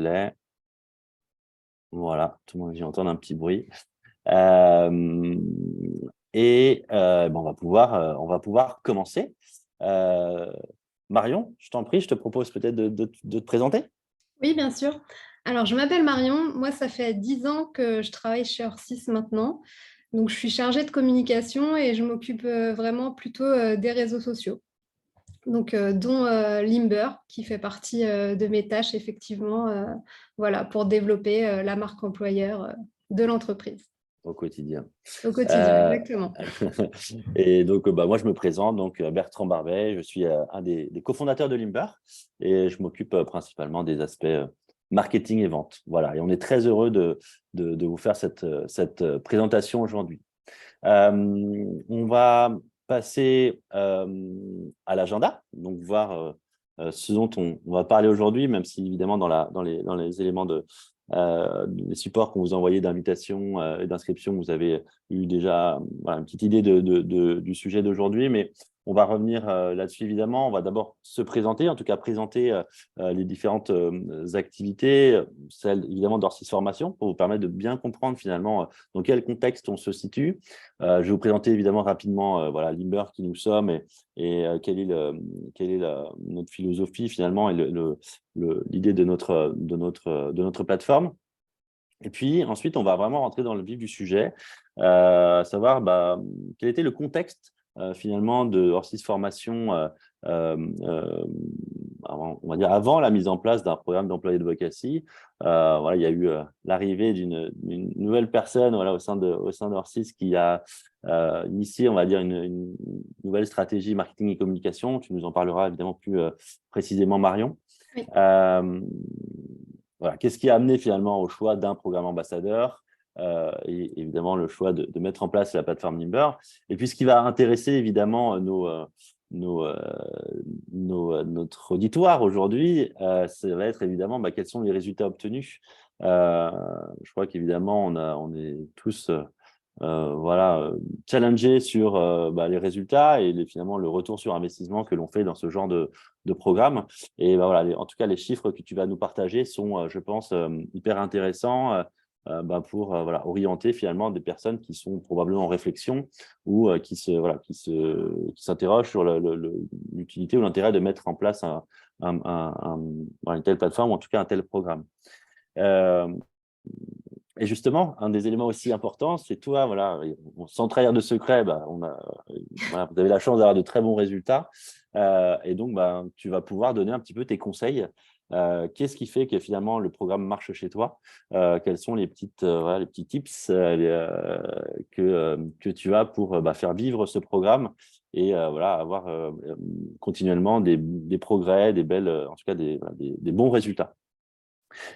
l'ai. Voilà, tout le monde vient entendre un petit bruit. Euh, on va pouvoir commencer. Euh, Marion, je t'en prie, je te propose peut-être de te présenter. Oui, bien sûr. Alors, je m'appelle Marion. Moi, ça fait 10 ans que je travaille chez Orsys maintenant. Donc, je suis chargée de communication et je m'occupe vraiment plutôt des réseaux sociaux. Donc, dont Limber, qui fait partie de mes tâches, effectivement, voilà, pour développer la marque employeur de l'entreprise Au quotidien. au quotidien, Euh, exactement. et donc, moi, je me présente, donc Bertrand Barbet, je suis un des cofondateurs de Limber et je m'occupe principalement des aspects marketing et vente. Voilà, et on est très heureux de vous faire cette présentation aujourd'hui. On va passer à l'agenda, donc voir ce dont on va parler aujourd'hui, même si évidemment dans les éléments les supports qu'on vous a envoyés d'invitation et d'inscription, vous avez eu déjà voilà, une petite idée du sujet d'aujourd'hui, mais on va revenir là-dessus évidemment. On va d'abord se présenter, en tout cas présenter les différentes activités, celles évidemment d'Orsys Formation, pour vous permettre de bien comprendre finalement dans quel contexte on se situe. Je vais vous présenter évidemment rapidement voilà, Limber, qui nous sommes et quelle est notre philosophie finalement et l'idée de notre plateforme. Et puis ensuite, on va vraiment rentrer dans le vif du sujet, savoir quel était le contexte finalement de Orsys Formation on va dire avant la mise en place d'un programme d'employé advocacy. Voilà, il y a eu l'arrivée d'une nouvelle personne voilà, au sein d'Orsys qui a initié, on va dire, une nouvelle stratégie marketing et communication. Tu nous en parleras évidemment plus précisément, Marion. Oui. Voilà, qu'est-ce qui a amené finalement au choix d'un programme ambassadeur et évidemment le choix de mettre en place la plateforme Limber. Et puis ce qui va intéresser évidemment notre auditoire aujourd'hui, ça va être évidemment quels sont les résultats obtenus. Je crois qu'évidemment, on est tous voilà, challengés sur les résultats et finalement le retour sur investissement que l'on fait dans ce genre de programme. Et voilà, en tout cas, les chiffres que tu vas nous partager sont, je pense, hyper intéressants pour voilà, orienter finalement des personnes qui sont probablement en réflexion ou qui s'interrogent sur l'utilité ou l'intérêt de mettre en place une telle plateforme ou en tout cas un tel programme. Euh, et justement, un des éléments aussi importants, c'est toi, voilà, sans trahir de secret, voilà, vous avez la chance d'avoir de très bons résultats. Et donc, tu vas pouvoir donner un petit peu tes conseils. Qu'est-ce qui fait que finalement le programme marche chez toi? Quels sont voilà, les petits tips que tu as pour faire vivre ce programme et voilà, avoir continuellement des progrès, des belles, en tout cas des bons résultats.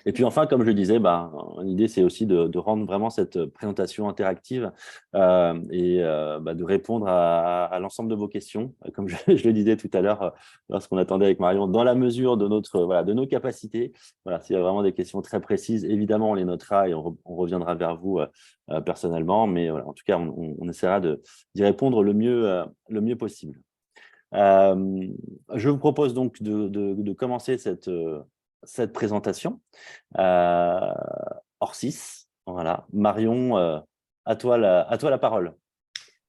Et puis enfin, comme je le disais, l'idée, c'est aussi de rendre vraiment cette présentation interactive de répondre à l'ensemble de vos questions, comme je le disais tout à l'heure lorsqu'on attendait avec Marion, dans la mesure de nos capacités. Voilà, s'il y a vraiment des questions très précises, évidemment, on les notera et on reviendra vers vous personnellement. Mais voilà, en tout cas, on essaiera d'y répondre le mieux possible. Je vous propose donc de commencer cette présentation. Orsys, voilà. Marion, à toi la parole.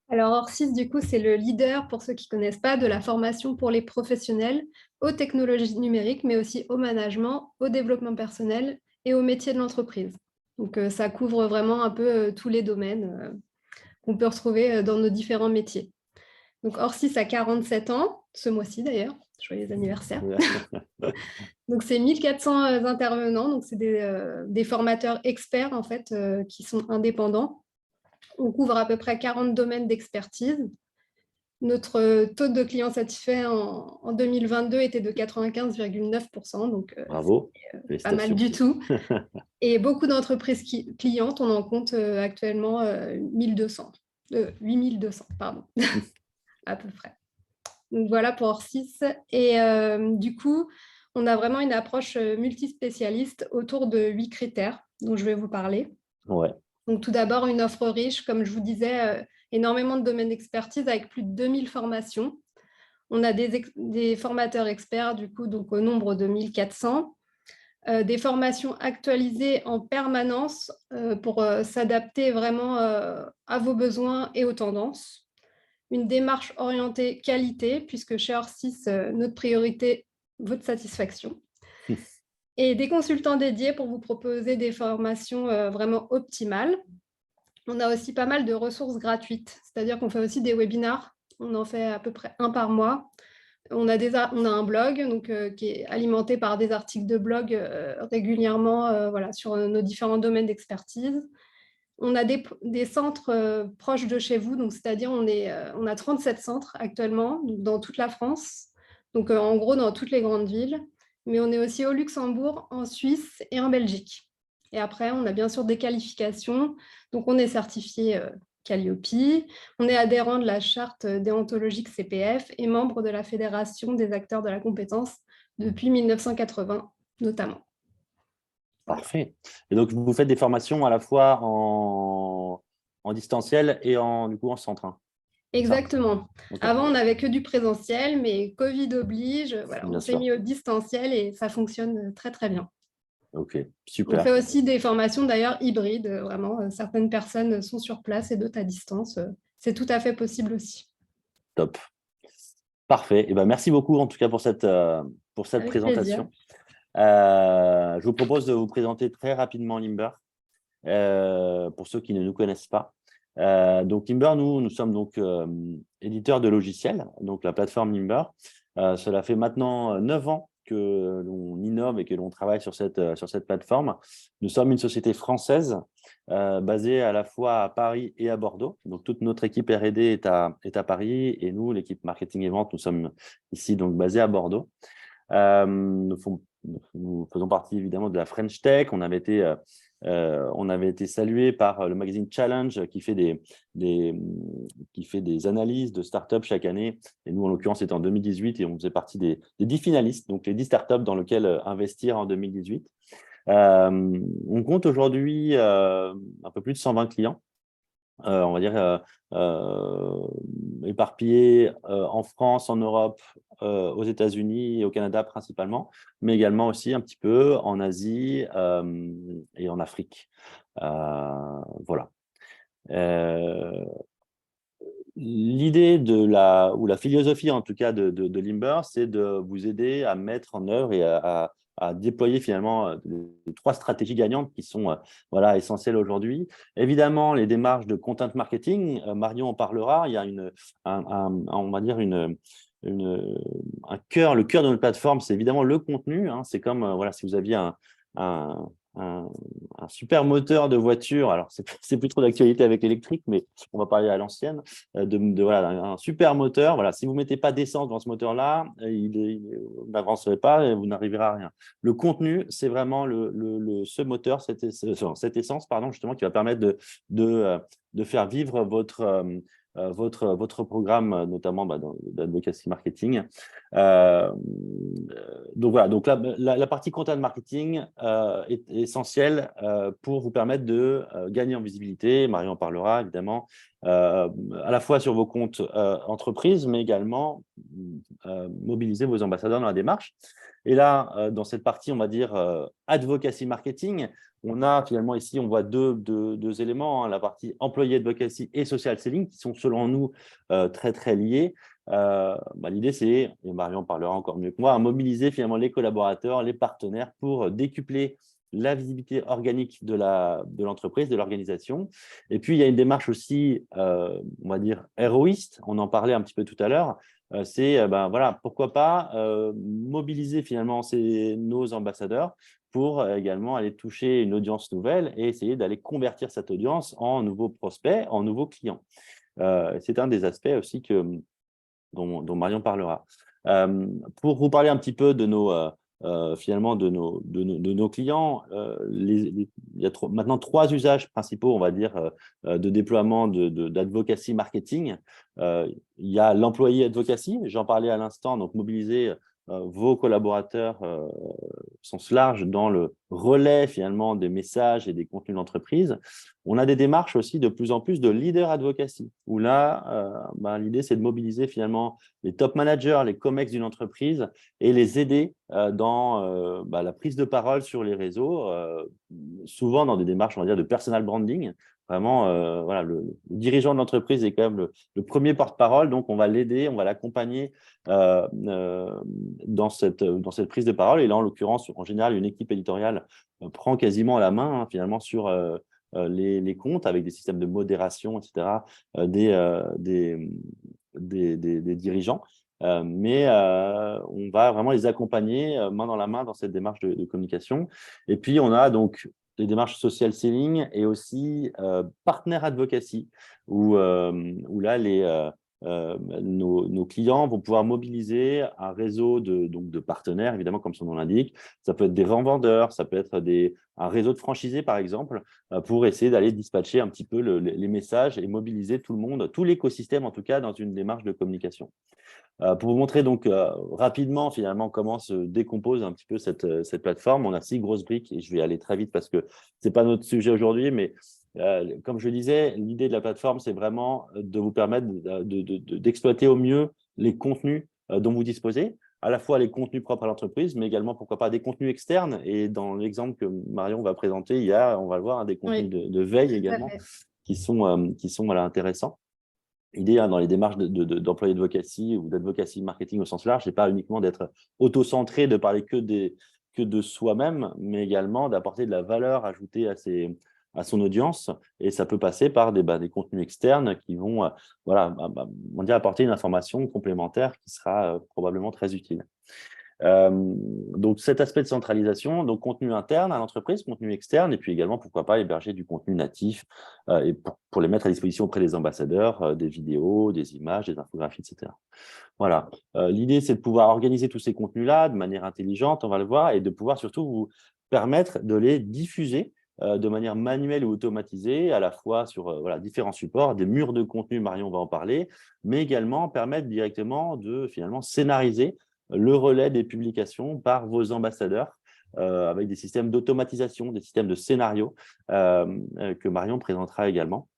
Alors, Orsys, du coup, c'est le leader, pour ceux qui ne connaissent pas, de la formation pour les professionnels aux technologies numériques, mais aussi au management, au développement personnel et au métier de l'entreprise. Donc, ça couvre vraiment un peu tous les domaines qu'on peut retrouver dans nos différents métiers. Donc, Orsys a 47 ans, ce mois-ci d'ailleurs. Joyeux anniversaire. Donc, c'est 1400 intervenants. Donc, c'est des formateurs experts, en fait, qui sont indépendants. On couvre à peu près 40 domaines d'expertise. Notre taux de clients satisfaits en 2022 était de 95,9%, donc Bravo, c'est pas mal du félicitations. tout. Et beaucoup d'entreprises clientes, on en compte actuellement 8200, pardon, à peu près. Donc voilà pour Orsys. Et du coup, on a vraiment une approche multispécialiste autour de 8 critères dont je vais vous parler. Ouais. Donc tout d'abord, une offre riche, comme je vous disais, énormément de domaines d'expertise avec plus de 2000 formations. On a des formateurs experts, du coup, donc au nombre de 1400. des formations actualisées en permanence pour s'adapter vraiment à vos besoins et aux tendances. Une démarche orientée qualité, puisque chez Orsis, notre priorité, votre satisfaction. Et des consultants dédiés pour vous proposer des formations vraiment optimales. On a aussi pas mal de ressources gratuites, c'est-à-dire qu'on fait aussi des webinars. On en fait à peu près un par mois. On a un blog donc, qui est alimenté par des articles de blog régulièrement voilà, sur nos différents domaines d'expertise. On a des centres proches de chez vous, donc c'est-à-dire on a 37 centres actuellement dans toute la France, donc en gros dans toutes les grandes villes, mais on est aussi au Luxembourg, en Suisse et en Belgique. Et après, on a bien sûr des qualifications, donc on est certifié Calliope, on est adhérent de la charte déontologique CPF et membre de la Fédération des acteurs de la compétence depuis 1980 notamment. Voilà. Parfait. Et donc, vous faites des formations à la fois en distanciel et du coup, en centre, hein, c'est ça? Exactement. Ok, Avant, on n'avait que du présentiel, mais Covid oblige, voilà, on bien s'est sûr. mis au distanciel et ça fonctionne très, très bien. Ok, On fait super, aussi des formations d'ailleurs hybrides, vraiment. Certaines personnes sont sur place et d'autres à distance. C'est tout à fait possible aussi. top. Parfait. Et ben, merci beaucoup en tout cas pour cette Avec plaisir. présentation. Je vous propose de vous présenter très rapidement Limber pour ceux qui ne nous connaissent pas. Donc Limber, nous sommes donc éditeurs de logiciels, donc la plateforme Limber. Cela fait maintenant 9 ans que l'on innove et que l'on travaille sur cette plateforme. Nous sommes une société française basée à la fois à Paris et à Bordeaux. Donc toute notre équipe R&D est à Paris et nous, l'équipe marketing et vente, nous sommes ici donc basés à Bordeaux. Nous faisons partie évidemment de la French Tech. On avait été salué par le magazine Challenge qui fait des analyses de startups chaque année. Et nous, en l'occurrence, c'était en 2018 et on faisait partie des 10 finalistes, donc les 10 startups dans lesquelles investir en 2018. On compte aujourd'hui un peu plus de 120 clients. On va dire, éparpillés en France, en Europe, aux États-Unis et au Canada principalement, mais également aussi un petit peu en Asie et en Afrique. Voilà. L'idée ou la philosophie en tout cas de Limber, c'est de vous aider à mettre en œuvre et à déployer finalement les 3 stratégies gagnantes qui sont voilà, essentielles aujourd'hui. Évidemment, les démarches de content marketing, Marion en parlera, il y a on va dire un cœur, le cœur de notre plateforme, c'est évidemment le contenu, hein. C'est comme voilà, si vous aviez un, un, un super moteur de voiture, alors c'est plus trop d'actualité avec l'électrique, mais on va parler à l'ancienne, voilà, un super moteur. Voilà, si vous ne mettez pas d'essence dans ce moteur-là, vous n'avancerez pas et vous n'arriverez à rien. Le contenu, c'est vraiment ce moteur, cette essence, pardon, justement, qui va permettre de faire vivre votre programme, notamment d'advocacy marketing. Donc voilà, donc la partie content marketing est essentielle pour vous permettre de gagner en visibilité. Marion en parlera évidemment, à la fois sur vos comptes entreprises, mais également mobiliser vos ambassadeurs dans la démarche. Et là, dans cette partie, on va dire advocacy marketing, on a finalement ici, on voit deux éléments, hein, la partie employé advocacy et social selling, qui sont selon nous très, très liés. L'idée, c'est, et Marion parlera encore mieux que moi, à mobiliser finalement les collaborateurs, les partenaires pour décupler la visibilité organique de l'entreprise, de l'organisation. Et puis, il y a une démarche aussi, on va dire, héroïste, on en parlait un petit peu tout à l'heure, c'est, voilà, pourquoi pas mobiliser finalement nos ambassadeurs pour également aller toucher une audience nouvelle et essayer d'aller convertir cette audience en nouveaux prospects, en nouveaux clients. C'est un des aspects aussi dont Marion parlera. Pour vous parler un petit peu de finalement de nos clients, il y a maintenant 3 usages principaux, on va dire, de déploiement d'advocacy marketing. Il y a l'employé advocacy, j'en parlais à l'instant, donc mobiliser vos collaborateurs au sens large dans le relais finalement des messages et des contenus d'entreprise. On a des démarches aussi de plus en plus de leader advocacy, où là, l'idée, c'est de mobiliser finalement les top managers, les COMEX d'une entreprise et les aider dans la prise de parole sur les réseaux, souvent dans des démarches, on va dire, de personal branding. Vraiment, le dirigeant de l'entreprise est quand même le premier porte-parole, donc on va l'aider, on va l'accompagner dans cette prise de parole. Et là, en l'occurrence, en général, une équipe éditoriale prend quasiment la main finalement sur les comptes avec des systèmes de modération, etc., des dirigeants. Mais on va vraiment les accompagner main dans la main dans cette démarche de communication. Et puis, on a donc les démarches social selling et aussi partner advocacy, où là, nos clients vont pouvoir mobiliser un réseau de partenaires, évidemment, comme son nom l'indique. Ça peut être des revendeurs, ça peut être un réseau de franchisés, par exemple, pour essayer d'aller dispatcher un petit peu les messages et mobiliser tout le monde, tout l'écosystème, en tout cas, dans une démarche de communication. Pour vous montrer donc rapidement finalement comment se décompose un petit peu cette plateforme, on a 6 grosses briques et je vais aller très vite parce que ce n'est pas notre sujet aujourd'hui, mais comme je le disais, l'idée de la plateforme, c'est vraiment de vous permettre d'exploiter au mieux les contenus dont vous disposez, à la fois les contenus propres à l'entreprise, mais également, pourquoi pas, des contenus externes. Et dans l'exemple que Marion va présenter, on va le voir, des contenus de veille également qui sont voilà, intéressants. L'idée dans les démarches d'employé advocacy ou d'advocacy marketing au sens large, ce n'est pas uniquement d'être auto-centré, de parler que de soi-même, mais également d'apporter de la valeur ajoutée à son audience. Et ça peut passer par des contenus externes qui vont on dirait apporter une information complémentaire qui sera probablement très utile. Donc, cet aspect de centralisation, donc contenu interne à l'entreprise, contenu externe, et puis également, pourquoi pas, héberger du contenu natif et pour les mettre à disposition auprès des ambassadeurs, des vidéos, des images, des infographies, etc. Voilà. L'idée, c'est de pouvoir organiser tous ces contenus-là de manière intelligente, on va le voir, et de pouvoir surtout vous permettre de les diffuser de manière manuelle ou automatisée, à la fois sur différents supports, des murs de contenu, Marion va en parler, mais également permettre directement de finalement scénariser le relais des publications par vos ambassadeurs avec des systèmes d'automatisation, des systèmes de scénario que Marion présentera également.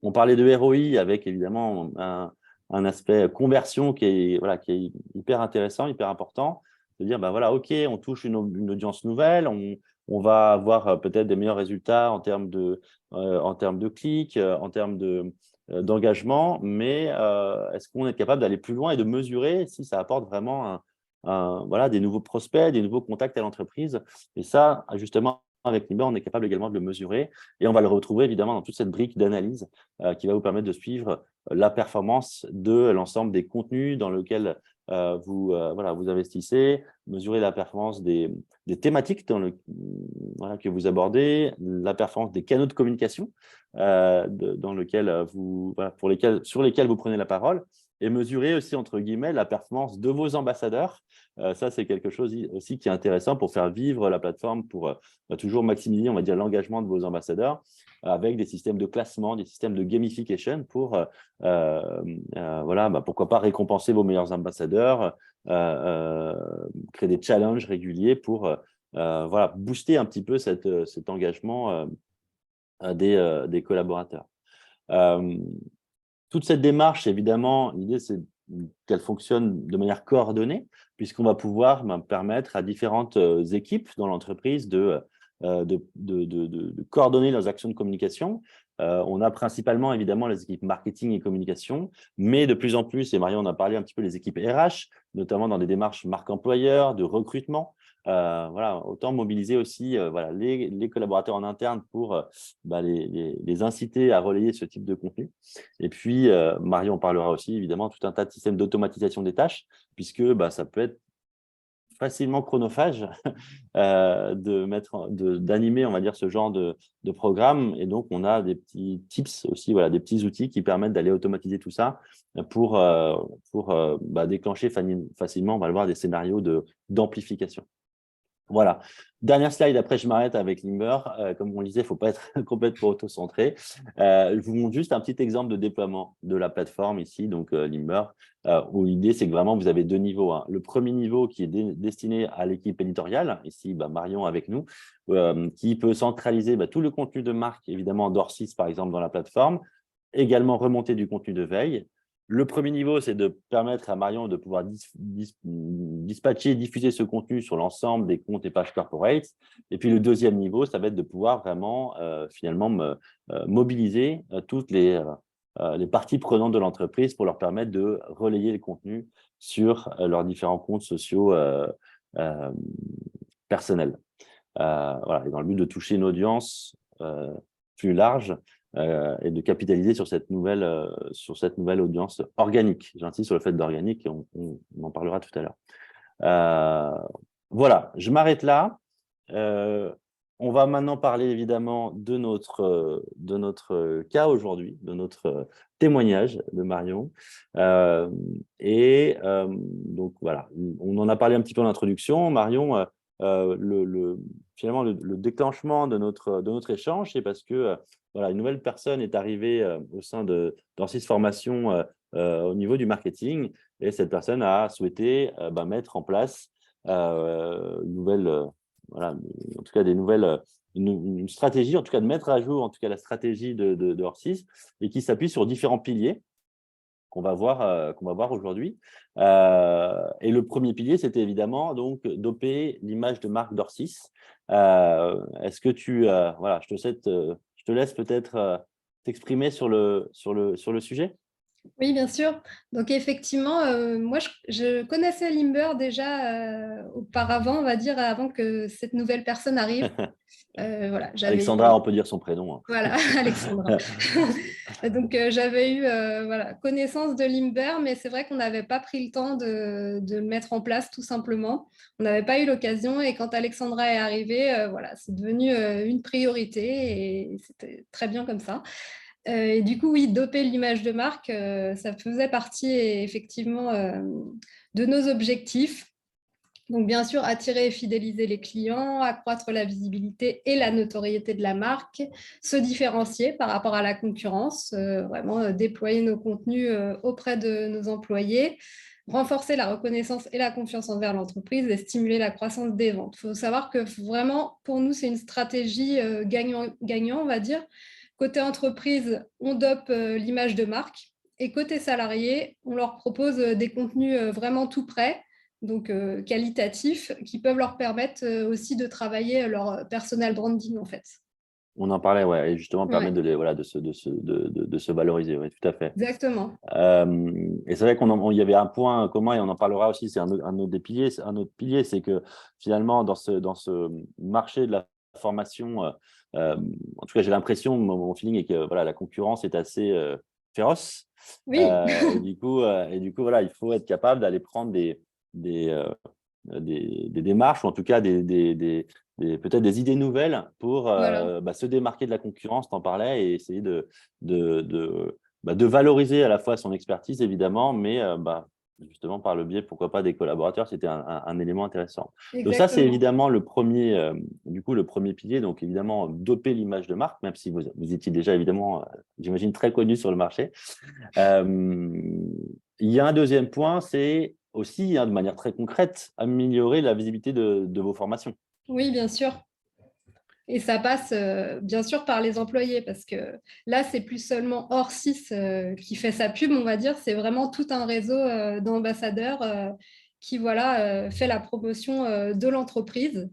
On parlait de ROI avec évidemment un aspect conversion qui est hyper intéressant, hyper important. De dire, OK, on touche une audience nouvelle, on va avoir peut-être des meilleurs résultats en termes de clics, en termes d'engagement, mais est-ce qu'on est capable d'aller plus loin et de mesurer si ça apporte vraiment des nouveaux prospects, des nouveaux contacts à l'entreprise? Et ça, justement, avec Nimber, on est capable également de le mesurer et on va le retrouver évidemment dans toute cette brique d'analyse qui va vous permettre de suivre la performance de l'ensemble des contenus dans lesquels vous investissez, mesurer la performance des thématiques que vous abordez, la performance des canaux de communication sur lesquels vous prenez la parole et mesurer aussi, entre guillemets, la performance de vos ambassadeurs. Ça, c'est quelque chose aussi qui est intéressant pour faire vivre la plateforme, pour toujours maximiser, on va dire, l'engagement de vos ambassadeurs avec des systèmes de classement, des systèmes de gamification pour, pourquoi pas récompenser vos meilleurs ambassadeurs, créer des challenges réguliers pour booster un petit peu cet engagement des collaborateurs. Toute cette démarche, évidemment, l'idée, c'est qu'elle fonctionne de manière coordonnée, puisqu'on va pouvoir permettre à différentes équipes dans l'entreprise de coordonner leurs actions de communication. On a principalement, évidemment, les équipes marketing et communication, mais de plus en plus, et Marion en a parlé un petit peu, les équipes RH, notamment dans des démarches marque employeur, de recrutement. Autant mobiliser aussi les collaborateurs en interne pour les inciter à relayer ce type de contenu. Et puis, Marion parlera aussi, évidemment, tout un tas de systèmes d'automatisation des tâches, puisque ça peut être facilement chronophage d'animer, on va dire, ce genre de programme. Et donc, on a des petits tips aussi, des petits outils qui permettent d'aller automatiser tout ça pour déclencher facilement, on va le voir, des scénarios d'amplification. Voilà. Dernière slide, après je m'arrête avec Limber. Comme on le disait, il ne faut pas être complètement auto-centré. Je vous montre juste un petit exemple de déploiement de la plateforme ici, donc Limber, où l'idée, c'est que vraiment, vous avez deux niveaux, hein. Le premier niveau qui est destiné à l'équipe éditoriale, ici, Marion avec nous, qui peut centraliser tout le contenu de marque, évidemment, d'Or6, par exemple, dans la plateforme, également remonter du contenu de veille. Le premier niveau, c'est de permettre à Marion de pouvoir dispatcher, diffuser ce contenu sur l'ensemble des comptes et pages corporate. Et puis, le deuxième niveau, ça va être de pouvoir vraiment, finalement, mobiliser toutes les parties prenantes de l'entreprise pour leur permettre de relayer le contenu sur leurs différents comptes sociaux euh, personnels. Voilà, et dans le but de toucher une audience plus large et de capitaliser sur cette nouvelle audience organique. J'insiste sur le fait d'organique et on en parlera tout à l'heure. Voilà, je m'arrête là. On va maintenant parler évidemment de notre cas aujourd'hui, de notre témoignage de Marion. Donc voilà, on en a parlé un petit peu en introduction. Marion, finalement, le déclenchement de notre échange, c'est parce que voilà, une nouvelle personne est arrivée au sein d'Or6 Formation au niveau du marketing, et cette personne a souhaité mettre en place une nouvelle, voilà, en tout cas des nouvelles, une stratégie, en tout cas de mettre à jour, en tout cas la stratégie de Or6, et qui s'appuie sur différents piliers qu'on va voir aujourd'hui. Et le premier pilier, c'était évidemment donc doper l'image de marque d'Or6. Est-ce que voilà, je te laisse peut-être t'exprimer sur le sujet. Oui, bien sûr. Donc effectivement, moi, je connaissais Limber déjà auparavant, on va dire, avant que cette nouvelle personne arrive. Voilà, Alexandra, on peut dire son prénom, hein. Voilà, Alexandra. Donc, j'avais eu voilà, connaissance de Limber, mais c'est vrai qu'on n'avait pas pris le temps de le mettre en place, tout simplement. On n'avait pas eu l'occasion. Et quand Alexandra est arrivée, voilà, c'est devenu une priorité et c'était très bien comme ça. Et du coup, oui, doper l'image de marque, ça faisait partie effectivement de nos objectifs. Donc, bien sûr, attirer et fidéliser les clients, accroître la visibilité et la notoriété de la marque, se différencier par rapport à la concurrence, vraiment déployer nos contenus auprès de nos employés, renforcer la reconnaissance et la confiance envers l'entreprise et stimuler la croissance des ventes. Il faut savoir que vraiment, pour nous, c'est une stratégie gagnant-gagnant, on va dire. Côté entreprise, on dope l'image de marque et côté salarié, on leur propose des contenus vraiment tout prêts, donc qualitatifs, qui peuvent leur permettre aussi de travailler leur personal branding, en fait. On en parlait, ouais, et justement Ouais, permettre voilà, de se valoriser, oui, tout à fait. exactement. Et c'est vrai il y avait un point commun, et on en parlera aussi, c'est un autre des piliers, c'est que finalement, dans ce marché de la formation, en tout cas, j'ai l'impression, mon feeling est que voilà, la concurrence est assez féroce. Oui, Et du coup, voilà, il faut être capable d'aller prendre des démarches, ou en tout cas peut-être des idées nouvelles pour voilà. se démarquer de la concurrence, t'en parlais, et essayer de valoriser à la fois son expertise, évidemment, mais justement par le biais, pourquoi pas, des collaborateurs, c'était un élément intéressant. Donc ça, c'est Exactement. évidemment le premier pilier, donc évidemment doper l'image de marque, même si vous étiez déjà évidemment, j'imagine, très connu sur le marché. Il y a un deuxième point, c'est aussi, de manière très concrète, améliorer la visibilité de vos formations. Oui, bien sûr. Et ça passe bien sûr par les employés parce que là, c'est plus seulement Or6 qui fait sa pub, on va dire. C'est vraiment tout un réseau d'ambassadeurs qui voilà, fait la promotion de l'entreprise.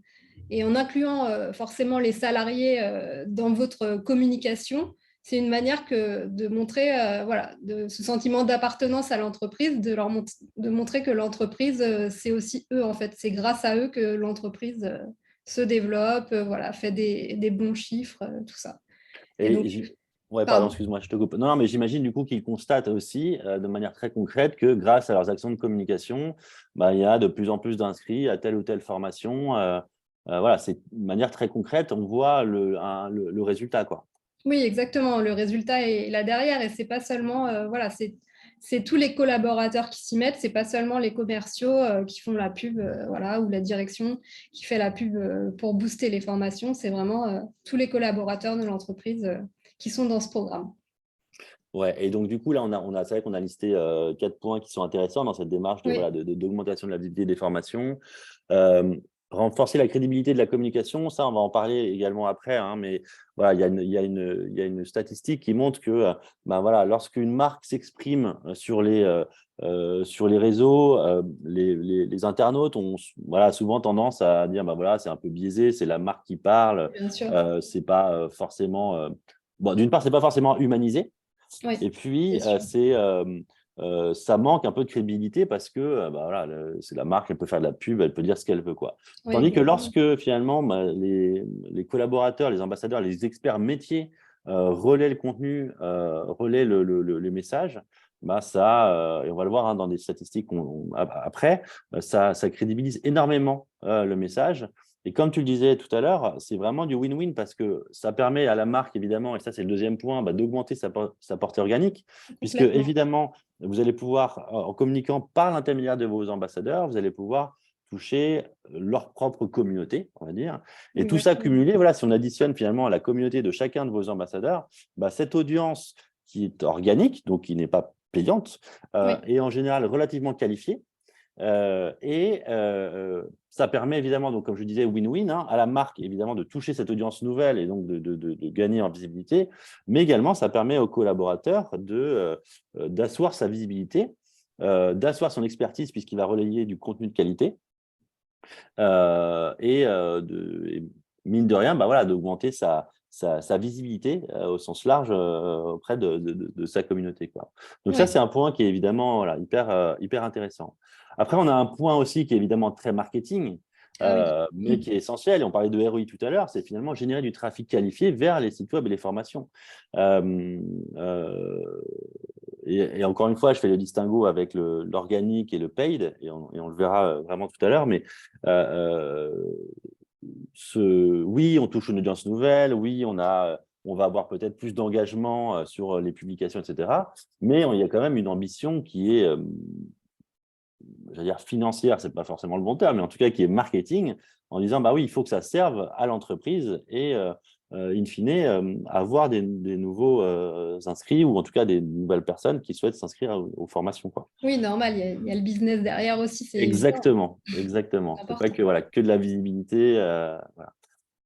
Et en incluant forcément les salariés dans votre communication, c'est une manière de montrer voilà, ce sentiment d'appartenance à l'entreprise, de montrer que l'entreprise, c'est aussi eux, en fait. C'est grâce à eux que l'entreprise se développe, voilà, fait des bons chiffres, tout ça. Et donc, Ouais, pardon, pardon. excuse-moi, je te coupe. Non, non, mais j'imagine du coup qu'ils constatent aussi de manière très concrète que grâce à leurs actions de communication, il y a de plus en plus d'inscrits à telle ou telle formation. Voilà, c'est une manière très concrète, on voit le résultat, quoi. Oui, exactement. Le résultat est là derrière et c'est pas seulement, voilà, c'est tous les collaborateurs qui s'y mettent. C'est pas seulement les commerciaux qui font la pub, voilà, ou la direction qui fait la pub pour booster les formations. C'est vraiment tous les collaborateurs de l'entreprise qui sont dans ce programme. Ouais, et donc du coup, là, c'est vrai qu'on a listé 4 points qui sont intéressants dans cette démarche Oui, d'augmentation de la visibilité des formations. Euh, Renforcer la crédibilité de la communication, ça, on va en parler également après, hein, mais voilà, il y a une statistique qui montre que ben voilà, lorsqu'une marque s'exprime sur les réseaux, les internautes ont voilà, souvent tendance à dire ben voilà, c'est un peu biaisé, c'est la marque qui parle, bien sûr. c'est pas forcément. Bon, d'une part, c'est pas forcément humanisé. Oui, Et c'est puis, sûr. ça manque un peu de crédibilité parce que bah, voilà, c'est la marque, elle peut faire de la pub, elle peut dire ce qu'elle veut, quoi. Oui, Tandis que exactement. lorsque finalement bah, les collaborateurs, les ambassadeurs, les experts métiers relaient le contenu, relaient le message, bah, ça, et on va le voir hein, dans des statistiques après, ça crédibilise énormément le message. Et comme tu le disais tout à l'heure, c'est vraiment du win-win parce que ça permet à la marque, évidemment, et ça c'est le deuxième point, bah, d'augmenter sa portée organique, puisque Complètement. évidemment, vous allez pouvoir, en communiquant par l'intermédiaire de vos ambassadeurs, vous allez pouvoir toucher leur propre communauté, on va dire. Et tout ça Exactement. cumulé, voilà, si on additionne finalement à la communauté de chacun de vos ambassadeurs, bah, cette audience qui est organique, donc qui n'est pas payante, Oui, est en général relativement qualifiée. Ça permet évidemment, donc, comme je disais, win-win hein, à la marque, évidemment, de toucher cette audience nouvelle et donc de gagner en visibilité, mais également, ça permet aux collaborateurs d'asseoir sa visibilité, d'asseoir son expertise puisqu'il va relayer du contenu de qualité et mine de rien, bah, voilà, d'augmenter sa visibilité au sens large auprès de sa communauté, quoi. Donc ça, oui, c'est un point qui est évidemment voilà, hyper intéressant. Après, on a un point aussi qui est évidemment très marketing, ah oui. mais qui est essentiel, et on parlait de ROI tout à l'heure, c'est finalement générer du trafic qualifié vers les sites web et les formations. Euh, euh, et encore une fois, je fais le distinguo avec l'organique et le paid, et on le verra vraiment tout à l'heure, mais euh, oui, on touche une audience nouvelle, oui, on va avoir peut-être plus d'engagement sur les publications, etc. Mais il y a quand même une ambition qui est, j'allais dire financière, c'est pas forcément le bon terme, mais en tout cas qui est marketing, en disant bah oui, il faut que ça serve à l'entreprise et in fine, avoir des nouveaux inscrits ou en tout cas des nouvelles personnes qui souhaitent s'inscrire aux formations, quoi. Oui, normal, il y a le business derrière aussi, c'est évident, Exactement, exactement. C'est pas important. que voilà que de la visibilité. Voilà.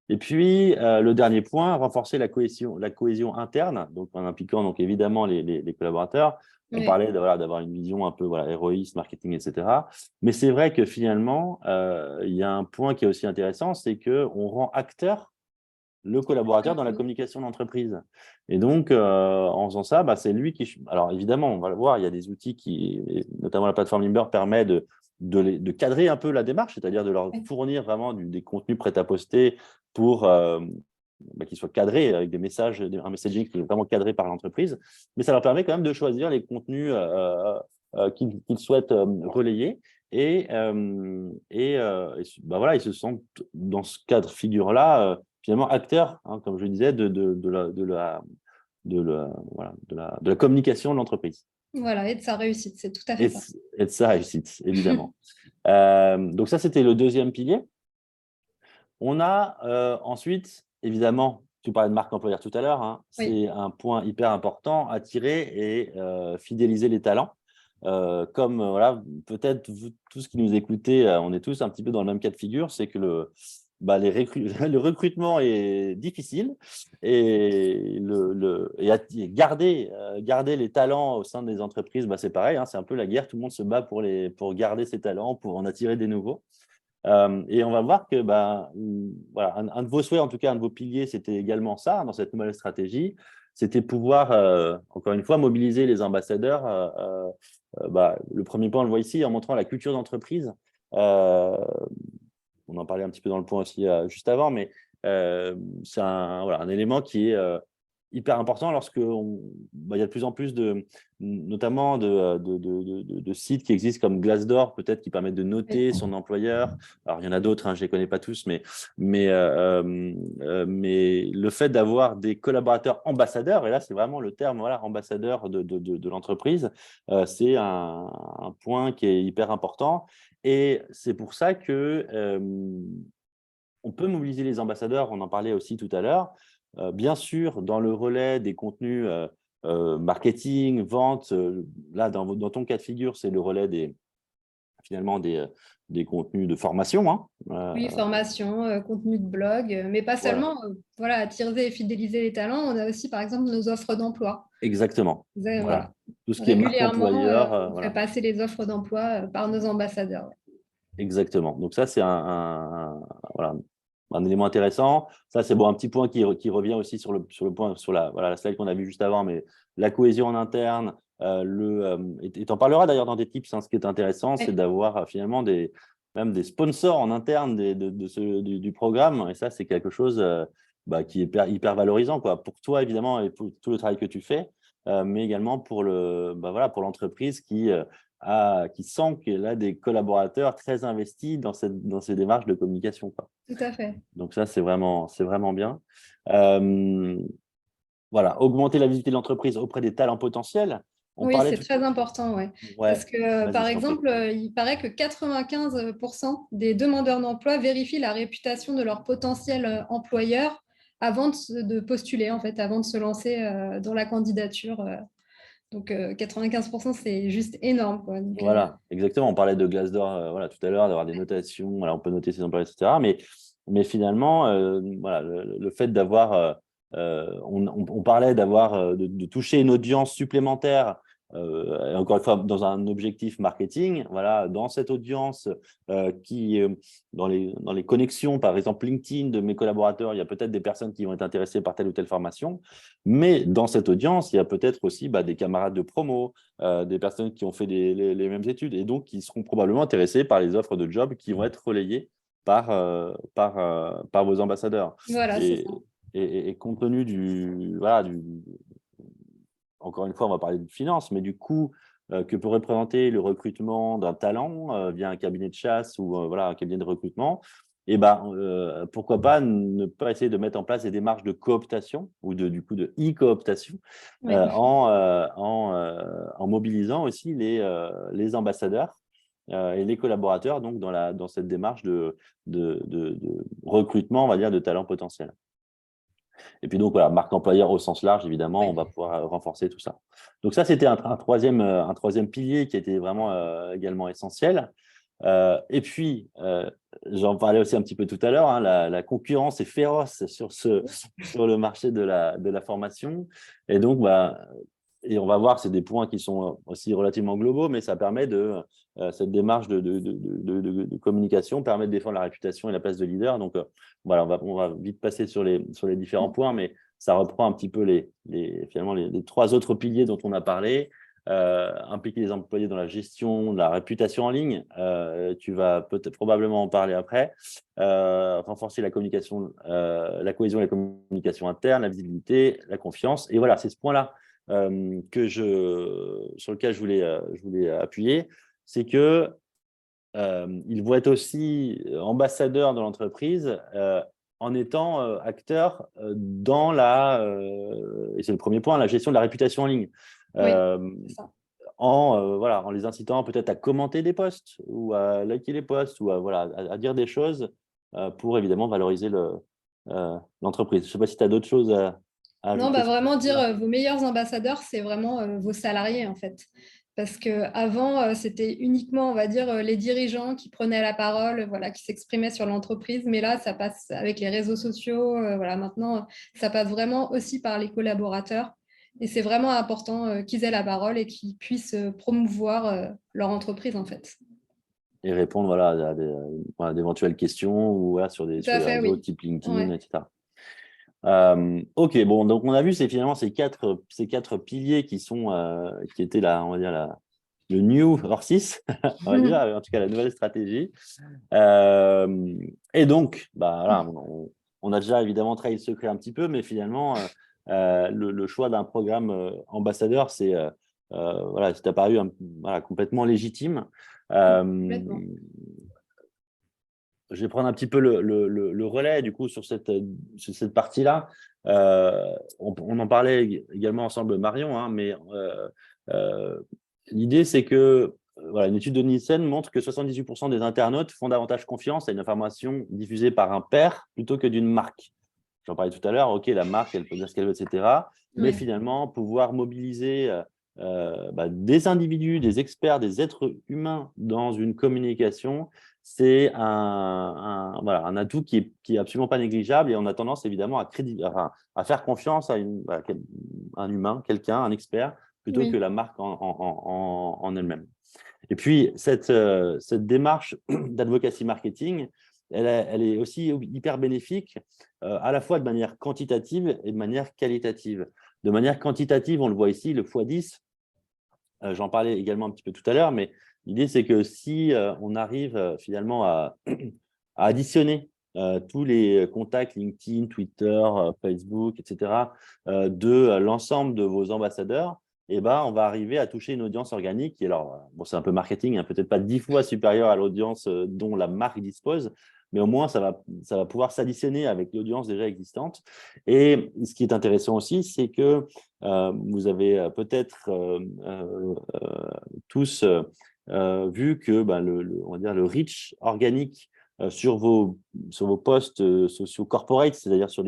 Et puis le dernier point, renforcer la cohésion interne, donc en impliquant donc évidemment les collaborateurs. On Oui, parlait de, voilà, d'avoir une vision un peu voilà, héroïste, marketing, etc. Mais c'est vrai que finalement, il y a un point qui est aussi intéressant, c'est qu'on rend acteur le collaborateur dans la communication d'entreprise. Et donc, en faisant ça, bah, c'est lui qui… Alors, évidemment, on va le voir, il y a des outils qui, notamment la plateforme Limber, permet de cadrer un peu la démarche, c'est-à-dire de leur oui. fournir vraiment des contenus prêts à poster pour bah, qu'ils soient cadrés avec des messages, un messaging qui est vraiment cadré par l'entreprise. Mais ça leur permet quand même de choisir les contenus qu'ils souhaitent relayer. Bah, voilà, ils se sentent dans ce cadre figure-là finalement acteur, hein, comme je le disais, voilà, de la communication de l'entreprise Voilà, et de sa réussite, c'est tout à et, fait ça. et de sa réussite, évidemment. Donc ça, c'était le deuxième pilier. On a ensuite, évidemment, tu parlais de marque employeur tout à l'heure, hein, Oui, c'est un point hyper important, attirer et fidéliser les talents. Comme voilà, peut-être vous tous qui nous écoutez, on est tous un petit peu dans le même cas de figure, c'est que bah, le recrutement est difficile et garder les talents au sein des entreprises, bah, c'est pareil, hein, c'est un peu la guerre, tout le monde se bat pour garder ses talents, pour en attirer des nouveaux. Et on va voir que bah, voilà, un de vos souhaits, en tout cas un de vos piliers, c'était également ça, dans cette nouvelle stratégie, c'était pouvoir, encore une fois, mobiliser les ambassadeurs. Bah, le premier point, on le voit ici, en montrant la culture d'entreprise. Euh, on en parlait un petit peu dans le point aussi juste avant, mais c'est voilà, un élément qui est hyper important lorsque il y a de plus en plus notamment de sites qui existent comme Glassdoor, peut-être qui permettent de Oui, noter son employeur. Alors, il y en a d'autres, hein, je ne les connais pas tous, mais le fait d'avoir des collaborateurs ambassadeurs, et là, c'est vraiment le terme, voilà, ambassadeur de l'entreprise, c'est un point qui est hyper important. Et c'est pour ça que on peut mobiliser les ambassadeurs, on en parlait aussi tout à l'heure, bien sûr, dans le relais des contenus marketing, vente. Là, dans ton cas de figure, c'est le relais finalement des contenus de formation, hein. oui, formation, contenu de blog, mais pas Voilà, seulement. Voilà, attirer et fidéliser les talents. On a aussi, par exemple, nos offres d'emploi. exactement. Voilà. Voilà. Tout ce qui est marque Régulièrement, employeur, on fait voilà, passer les offres d'emploi par nos ambassadeurs. exactement. Donc ça, c'est voilà, un élément intéressant. Ça, c'est bon, un petit point qui revient aussi sur le point, sur voilà, la slide qu'on a vue juste avant, mais la cohésion en interne. Et tu en parleras d'ailleurs dans des tips, hein. Ce qui est intéressant, c'est Ouais, d'avoir finalement même des sponsors en interne du programme. Et ça, c'est quelque chose qui est hyper valorisant, quoi, pour toi, évidemment, et pour tout le travail que tu fais, mais également voilà, pour l'entreprise qui sent qu'elle a des collaborateurs très investis dans ces démarches de communication, quoi. tout à fait. Donc ça, c'est vraiment bien. Euh, voilà, augmenter la visibilité de l'entreprise auprès des talents potentiels. On Oui, parlait c'est tout. très important, ouais. Parce Ouais, que, vas-y, par je t'en prie. exemple, il paraît que 95% des demandeurs d'emploi vérifient la réputation de leur potentiel employeur avant de postuler, en fait, avant de se lancer dans la candidature. Donc, 95%, c'est juste énorme, quoi. Donc, Voilà, exactement. On parlait de Glassdoor voilà, tout à l'heure, d'avoir des notations. Voilà, on peut noter ses employés, etc. Mais finalement, voilà, le fait d'avoir, on parlait de toucher une audience supplémentaire, et encore une fois, dans un objectif marketing, voilà, dans cette audience dans les connexions, par exemple LinkedIn de mes collaborateurs, il y a peut-être des personnes qui vont être intéressées par telle ou telle formation, mais dans cette audience, il y a peut-être aussi des camarades de promo, des personnes qui ont fait les mêmes études et donc qui seront probablement intéressées par les offres de job qui vont être relayées par vos ambassadeurs. voilà, c'est ça. Et compte tenu voilà, encore une fois, on va parler de finance, mais du coût que peut représenter le recrutement d'un talent via un cabinet de chasse ou voilà, un cabinet de recrutement, et pourquoi pas ne pas essayer de mettre en place des démarches de cooptation ou du coup de e-cooptation Oui. en mobilisant aussi les ambassadeurs et les collaborateurs donc dans cette démarche de recrutement, on va dire, de talents potentiels. Et puis donc, voilà, marque employeur au sens large, évidemment, on va Oui. pouvoir renforcer tout ça. Donc ça, c'était un troisième pilier qui était vraiment également essentiel. Et puis, j'en parlais aussi un petit peu tout à l'heure, hein, la concurrence est féroce sur le marché de la formation. Et donc, et on va voir, c'est des points qui sont aussi relativement globaux, mais ça permet cette démarche de communication permet de défendre la réputation et la place de leader. Donc, voilà, on va vite passer sur les différents points, mais ça reprend un petit peu finalement les trois autres piliers dont on a parlé. Impliquer les employés dans la gestion de la réputation en ligne. Tu vas peut-être probablement en parler après. Renforcer la communication, la cohésion et la communication interne, la visibilité, la confiance. Et voilà, c'est ce point-là sur lequel je voulais appuyer, c'est que ils vont être aussi ambassadeurs de l'entreprise en étant acteurs et c'est le premier point, la gestion de la réputation en ligne. Oui, Euh, c'est ça. voilà, en les incitant peut-être à commenter des posts ou à liker les posts ou à dire des choses pour évidemment valoriser l'entreprise. Je ne sais pas si tu as d'autres choses à Non, ajouter bah sur ce vraiment dire point-là. vos meilleurs ambassadeurs, c'est vraiment vos salariés en fait. Parce qu'avant, c'était uniquement, on va dire, les dirigeants qui prenaient la parole, voilà, qui s'exprimaient sur l'entreprise. Mais là, ça passe avec les réseaux sociaux. Voilà, maintenant, ça passe vraiment aussi par les collaborateurs. Et c'est vraiment important qu'ils aient la parole et qu'ils puissent promouvoir leur entreprise en fait. Et répondre voilà, à d'éventuelles questions ou voilà, sur des, Tout sur à les fait, réseaux oui. type LinkedIn, Ouais. etc. Ok, bon, donc on a vu finalement ces quatre piliers qui étaient là, on va dire le new hors 6, on va dire, en tout cas la nouvelle stratégie. Et donc, voilà, on a déjà évidemment trahi le secret un petit peu, mais finalement, le choix d'un programme ambassadeur, c'est voilà, c'est apparu voilà, complètement légitime. Complètement. Je vais prendre un petit peu le relais du coup sur cette partie-là. On en parlait également ensemble, Marion, hein, mais euh, l'idée, c'est que voilà, une étude de Nielsen montre que 78% des internautes font davantage confiance à une information diffusée par un pair plutôt que d'une marque. J'en parlais tout à l'heure, ok, la marque, elle peut dire ce qu'elle veut, etc. Mais Ouais. finalement, pouvoir mobiliser des individus, des experts, des êtres humains dans une communication, c'est voilà, un atout qui est absolument pas négligeable, et on a tendance évidemment à faire confiance à un humain, quelqu'un, un expert, plutôt que Oui. la marque en elle-même. Et puis, cette démarche d'advocacy marketing, elle est aussi hyper bénéfique, à la fois de manière quantitative et de manière qualitative. De manière quantitative, on le voit ici, le x10, j'en parlais également un petit peu tout à l'heure, mais l'idée, c'est que si on arrive finalement à additionner tous les contacts LinkedIn, Twitter, Facebook, etc., de l'ensemble de vos ambassadeurs, eh ben, on va arriver à toucher une audience organique qui, alors, bon, c'est un peu marketing, hein, peut-être pas 10 fois supérieure à l'audience dont la marque dispose, mais au moins, ça va pouvoir s'additionner avec l'audience déjà existante. Et ce qui est intéressant aussi, c'est que vous avez peut-être tous vu que on va dire le reach organique sur vos posts sociaux corporate, c'est-à-dire sur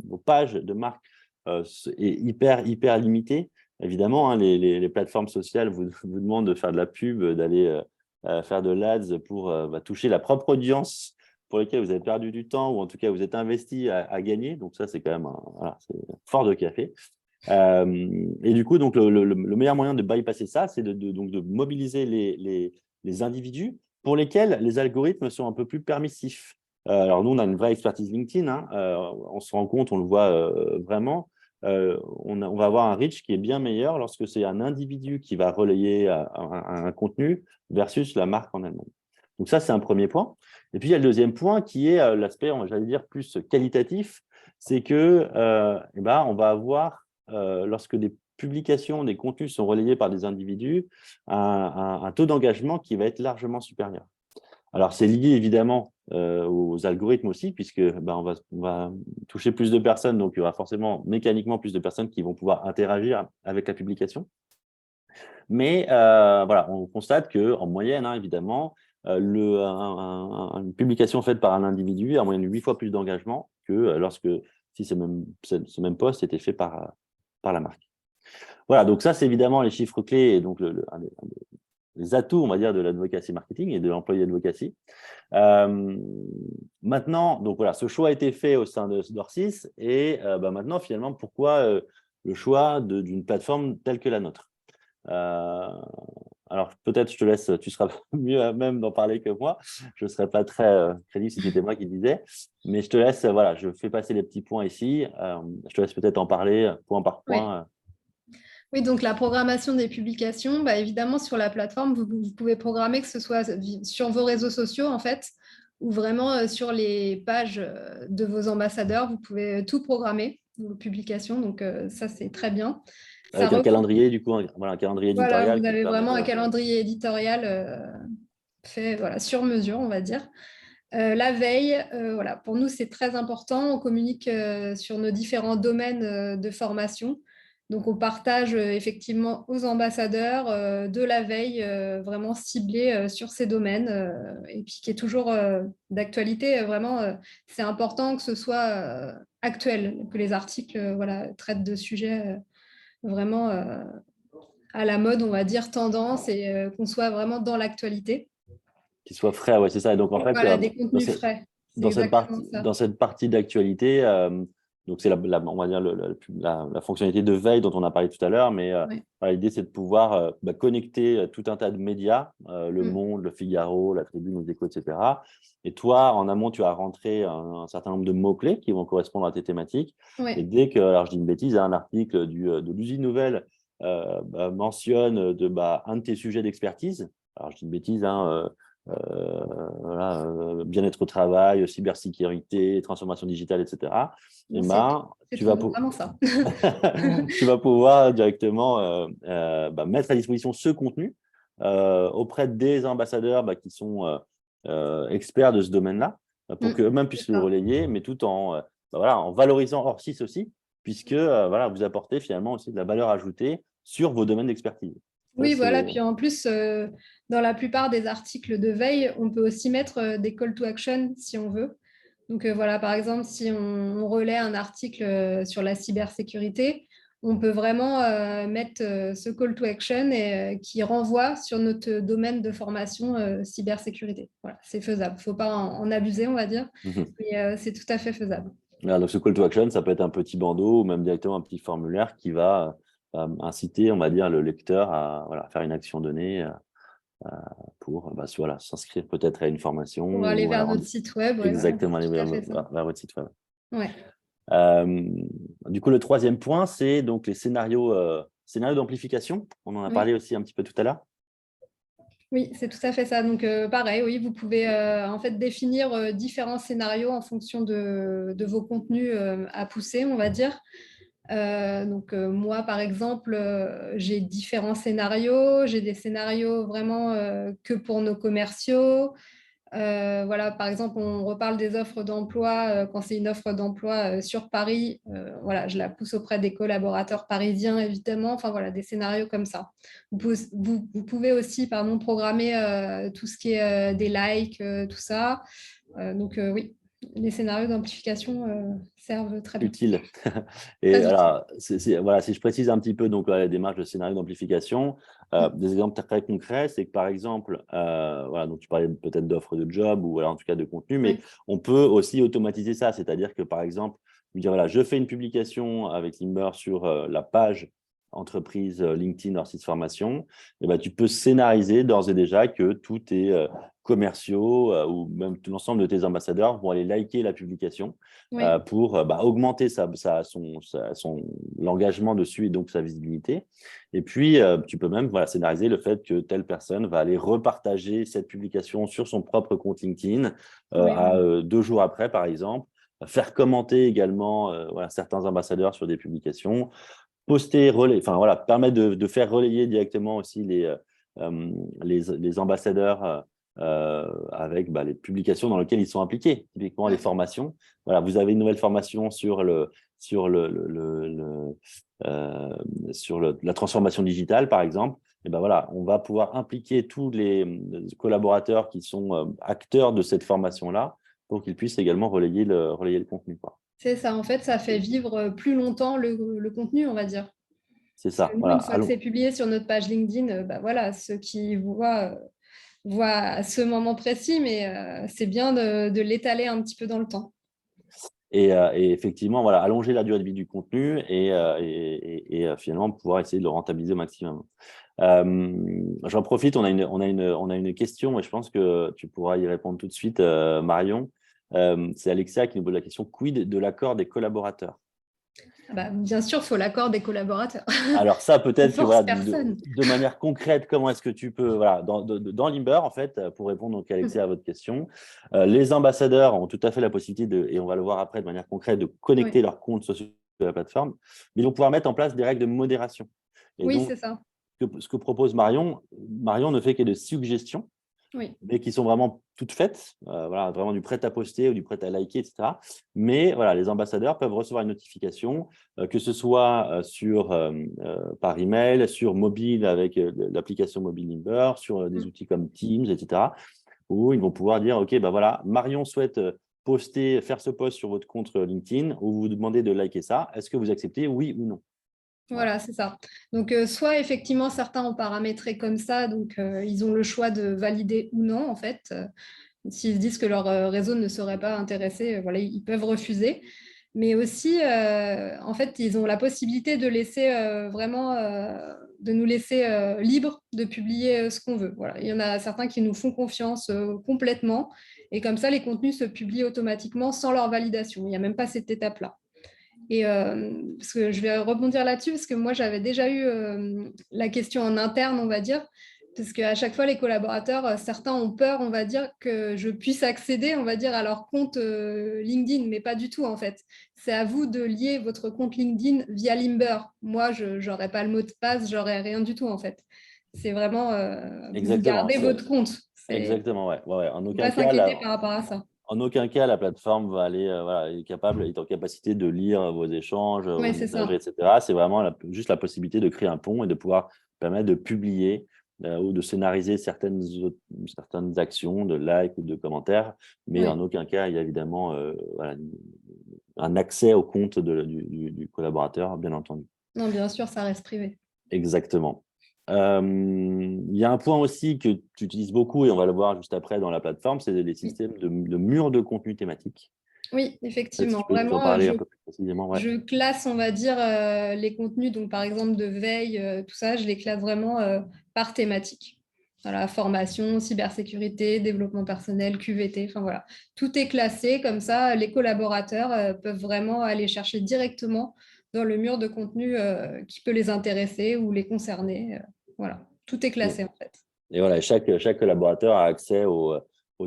vos pages de marque, est hyper limité. Évidemment, hein, les plateformes sociales vous demandent de faire de la pub, d'aller faire de l'ads pour toucher la propre audience pour lesquelles vous avez perdu du temps, ou en tout cas vous êtes investi à gagner. Donc ça, c'est quand même voilà, c'est fort de café. Et du coup, donc, le meilleur moyen de bypasser ça, c'est donc de mobiliser les individus pour lesquels les algorithmes sont un peu plus permissifs. Alors, nous, on a une vraie expertise LinkedIn, hein, on se rend compte, on le voit vraiment. On va avoir un reach qui est bien meilleur lorsque c'est un individu qui va relayer un contenu versus la marque en elle-même. Donc ça, c'est un premier point. Et puis, il y a le deuxième point qui est l'aspect, j'allais dire, plus qualitatif. C'est que on va avoir lorsque des publications, des contenus sont relayés par des individus, un taux d'engagement qui va être largement supérieur. Alors, c'est lié évidemment aux algorithmes aussi, puisque on va toucher plus de personnes, donc il y aura forcément mécaniquement plus de personnes qui vont pouvoir interagir avec la publication. Mais voilà, on constate qu'en moyenne, hein, évidemment, une publication faite par un individu a en moyenne 8 fois plus d'engagement que lorsque si ce même post était fait par la marque. Voilà, donc ça, c'est évidemment les chiffres clés et donc les atouts, on va dire, de l'advocacy marketing et de l'employé advocacy. Maintenant, donc voilà, ce choix a été fait au sein de d'Or6 et maintenant, finalement, pourquoi le choix d'une plateforme telle que la nôtre? Alors, peut-être je te laisse, tu seras mieux à même d'en parler que moi. Je ne serais pas très crédible si c'était moi qui le disais. Mais je te laisse, voilà, je fais passer les petits points ici. Je te laisse peut-être en parler point par Oui. point. Oui, donc la programmation des publications, bah, évidemment, sur la plateforme, vous pouvez programmer que ce soit sur vos réseaux sociaux, en fait, ou vraiment sur les pages de vos ambassadeurs. Vous pouvez tout programmer, vos publications. Donc, ça, c'est très bien. Ça Avec un recouvre, calendrier, du coup, voilà, un calendrier voilà, éditorial vous qui avez permet vraiment un de… calendrier éditorial fait voilà, sur mesure, on va dire. La veille, voilà, pour nous, c'est très important. On communique sur nos différents domaines de formation. Donc, on partage effectivement aux ambassadeurs de la veille vraiment ciblée sur ces domaines et puis qui est toujours d'actualité. Vraiment, c'est important que ce soit actuel, que les articles voilà, traitent de sujets vraiment à la mode, on va dire, tendance et qu'on soit vraiment dans l'actualité. Qu'il soit frais, ouais, c'est ça. Et donc, en fait, Voilà, des contenus frais. C'est exactement ça. dans cette partie d'actualité, donc c'est on va dire la fonctionnalité de veille dont on a parlé tout à l'heure, mais Ouais. voilà, l'idée, c'est de pouvoir connecter tout un tas de médias, Le Mm. Monde, Le Figaro, La Tribune, Les Échos, etc. Et toi, en amont, tu as rentré un certain nombre de mots-clés qui vont correspondre à tes thématiques. Et Ouais. dès que, alors je dis une bêtise, un article de l'usine nouvelle mentionne un de tes sujets d'expertise, alors je dis une bêtise, hein, voilà, bien-être au travail, cybersécurité, transformation digitale, etc. Et C'est tu vas, vraiment ça. tu vas pouvoir directement mettre à disposition ce contenu auprès des ambassadeurs qui sont experts de ce domaine-là, pour qu'eux-mêmes C'est puissent le ça. relayer, mais tout en, voilà, en valorisant Orsys aussi, puisque voilà, vous apportez finalement aussi de la valeur ajoutée sur vos domaines d'expertise. Ça, Oui, voilà. Puis en plus, dans la plupart des articles de veille, on peut aussi mettre des call to action si on veut. Donc voilà, par exemple, si on relaie un article sur la cybersécurité, on peut vraiment mettre ce call to action qui renvoie sur notre domaine de formation cybersécurité. Voilà, c'est faisable. Il ne faut pas en abuser, on va dire, mais c'est tout à fait faisable. Voilà, donc ce call to action, ça peut être un petit bandeau ou même directement un petit formulaire qui va inciter, on va dire, le lecteur à voilà, faire une action donnée pour voilà, s'inscrire peut-être à une formation Pour aller ou vers alors notre site web, ouais, voilà, exactement aller c'est tout à fait ça. vers votre site web. Ouais. Du coup, le troisième point, c'est donc les scénarios d'amplification. On en a Oui. parlé aussi un petit peu tout à l'heure. Oui, c'est tout à fait ça. Donc, pareil, oui, vous pouvez en fait définir différents scénarios en fonction de vos contenus à pousser, on va dire. Donc, moi, par exemple, j'ai différents scénarios. J'ai des scénarios vraiment que pour nos commerciaux. Voilà, par exemple, on reparle des offres d'emploi. Quand c'est une offre d'emploi sur Paris, voilà, je la pousse auprès des collaborateurs parisiens, évidemment. Enfin, voilà, des scénarios comme ça. Vous pouvez aussi, pardon, programmer tout ce qui est des likes, tout ça. Donc, oui, les scénarios d'amplification servent très bien. Utile. Et Très utile. voilà, voilà, si je précise un petit peu donc, la démarche de scénario d'amplification, des exemples très concrets, c'est que par exemple, voilà, donc tu parlais peut-être d'offres de job ou voilà, en tout cas de contenu, mais Oui, on peut aussi automatiser ça, c'est-à-dire que par exemple, dire voilà, je fais une publication avec Limber sur la page entreprise LinkedIn Orsys Formation, et ben, tu peux scénariser d'ores et déjà que tous tes commerciaux ou même tout l'ensemble de tes ambassadeurs vont aller liker la publication oui, pour augmenter l'engagement dessus et donc sa visibilité. Et puis, tu peux même voilà, scénariser le fait que telle personne va aller repartager cette publication sur son propre compte LinkedIn oui, voilà. 2 jours après, par exemple, faire commenter également voilà, certains ambassadeurs sur des publications, poster, enfin voilà, permettre de faire relayer directement aussi les ambassadeurs avec les publications dans lesquelles ils sont impliqués, typiquement les Ouais. formations. Voilà, vous avez une nouvelle formation sur la transformation digitale, par exemple. Et ben voilà, on va pouvoir impliquer tous les collaborateurs qui sont acteurs de cette formation-là pour qu'ils puissent également relayer le contenu, quoi. C'est ça, en fait, ça fait vivre plus longtemps le contenu, on va dire. C'est Parce que ça. nous, Voilà. une fois que c'est Allons. publié sur notre page LinkedIn, bah voilà, ceux qui voient à ce moment précis, mais c'est bien de l'étaler un petit peu dans le temps. Et effectivement, voilà, allonger la durée de vie du contenu et finalement pouvoir essayer de le rentabiliser au maximum. J'en profite, on a une question et je pense que tu pourras y répondre tout de suite, Marion. C'est Alexia qui nous pose la question, quid de l'accord des collaborateurs? Ah bah, bien sûr, il faut l'accord des collaborateurs. Alors ça, On peut-être que force voilà, personne. de manière concrète, comment est-ce que tu peux, voilà, dans Limber, en fait, pour répondre donc, Alexia, à votre question, les ambassadeurs ont tout à fait la possibilité et on va le voir après de manière concrète, de connecter Oui, leurs comptes sociaux de la plateforme, mais ils vont pouvoir mettre en place des règles de modération. Et oui, donc, c'est ça. ce que propose Marion, Marion ne fait que des suggestions Oui, mais qui sont vraiment toutes faites, voilà, vraiment du prêt à poster ou du prêt à liker, etc. Mais voilà, les ambassadeurs peuvent recevoir une notification, que ce soit par email, sur mobile avec l'application mobile Limber, sur des mm, outils comme Teams, etc. Où ils vont pouvoir dire, OK, ben voilà, Marion souhaite faire ce post sur votre compte LinkedIn, où vous vous demandez de liker ça. Est-ce que vous acceptez, oui ou non? Voilà. voilà, c'est ça. Donc, soit effectivement, certains ont paramétré comme ça, donc ils ont le choix de valider ou non, en fait. S'ils se disent que leur réseau ne serait pas intéressé, voilà, ils peuvent refuser. Mais aussi, en fait, ils ont la possibilité de laisser vraiment, de nous laisser libres de publier ce qu'on veut. Voilà. Il y en a certains qui nous font confiance complètement. Et comme ça, les contenus se publient automatiquement sans leur validation. Il n'y a même pas cette étape-là. Et parce que je vais rebondir là-dessus, parce que moi, j'avais déjà eu la question en interne, on va dire, Parce qu'à chaque fois, les collaborateurs, certains ont peur, on va dire, que je puisse accéder, on va dire, à leur compte LinkedIn, mais pas du tout, en fait. C'est à vous de lier votre compte LinkedIn via Limber. Moi, je n'aurai pas le mot de passe, j'aurai rien du tout, en fait. C'est vraiment, vous Exactement, gardez votre compte. C'est exactement, ouais. Ouais, ouais. faut pas s'inquiéter par rapport à ça. En aucun cas, la plateforme va aller, voilà, est en capacité de lire vos échanges, Oui, vos c'est messages, ça. etc. C'est vraiment juste la possibilité de créer un pont et de pouvoir permettre de publier ou de scénariser certaines actions de likes ou de commentaires, mais en Oui. aucun cas, il y a évidemment voilà, un accès au compte du collaborateur, bien entendu. Non, bien sûr, ça reste privé. Exactement. Il y a un point aussi que tu utilises beaucoup, et on va le voir juste après dans la plateforme, c'est les Oui. systèmes de murs de contenu thématique. Oui, Peut-être si effectivement. tu peux nous en Vraiment, parler un peu plus précisément. Ouais. je classe, on va dire, les contenus, donc par exemple de veille, tout ça, je les classe vraiment par thématique. Voilà, formation, cybersécurité, développement personnel, QVT, enfin voilà. Tout est classé, comme ça, les collaborateurs peuvent vraiment aller chercher directement dans le mur de contenu qui peut les intéresser ou les concerner. Voilà, tout est Et, classé en fait. et voilà, chaque collaborateur a accès aux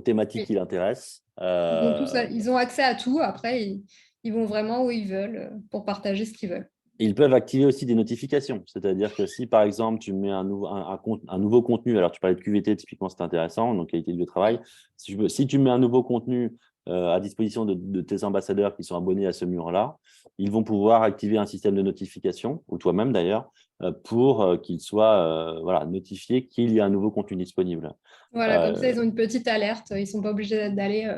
thématiques Oui. qui l'intéressent. Ils ont accès à tout. Après, ils vont vraiment où ils veulent pour partager ce qu'ils veulent. Ils peuvent activer aussi des notifications. C'est-à-dire que si, par exemple, tu mets un nouveau contenu, alors tu parlais de QVT, typiquement, c'est intéressant, donc qualité de travail. Si tu mets un nouveau contenu à disposition de tes ambassadeurs qui sont abonnés à ce mur-là, ils vont pouvoir activer un système de notification, ou toi-même d'ailleurs, pour qu'ils soient voilà, notifiés qu'il y a un nouveau contenu disponible. Voilà, comme ça, Euh, ils ont une petite alerte. Ils ne sont pas obligés d'aller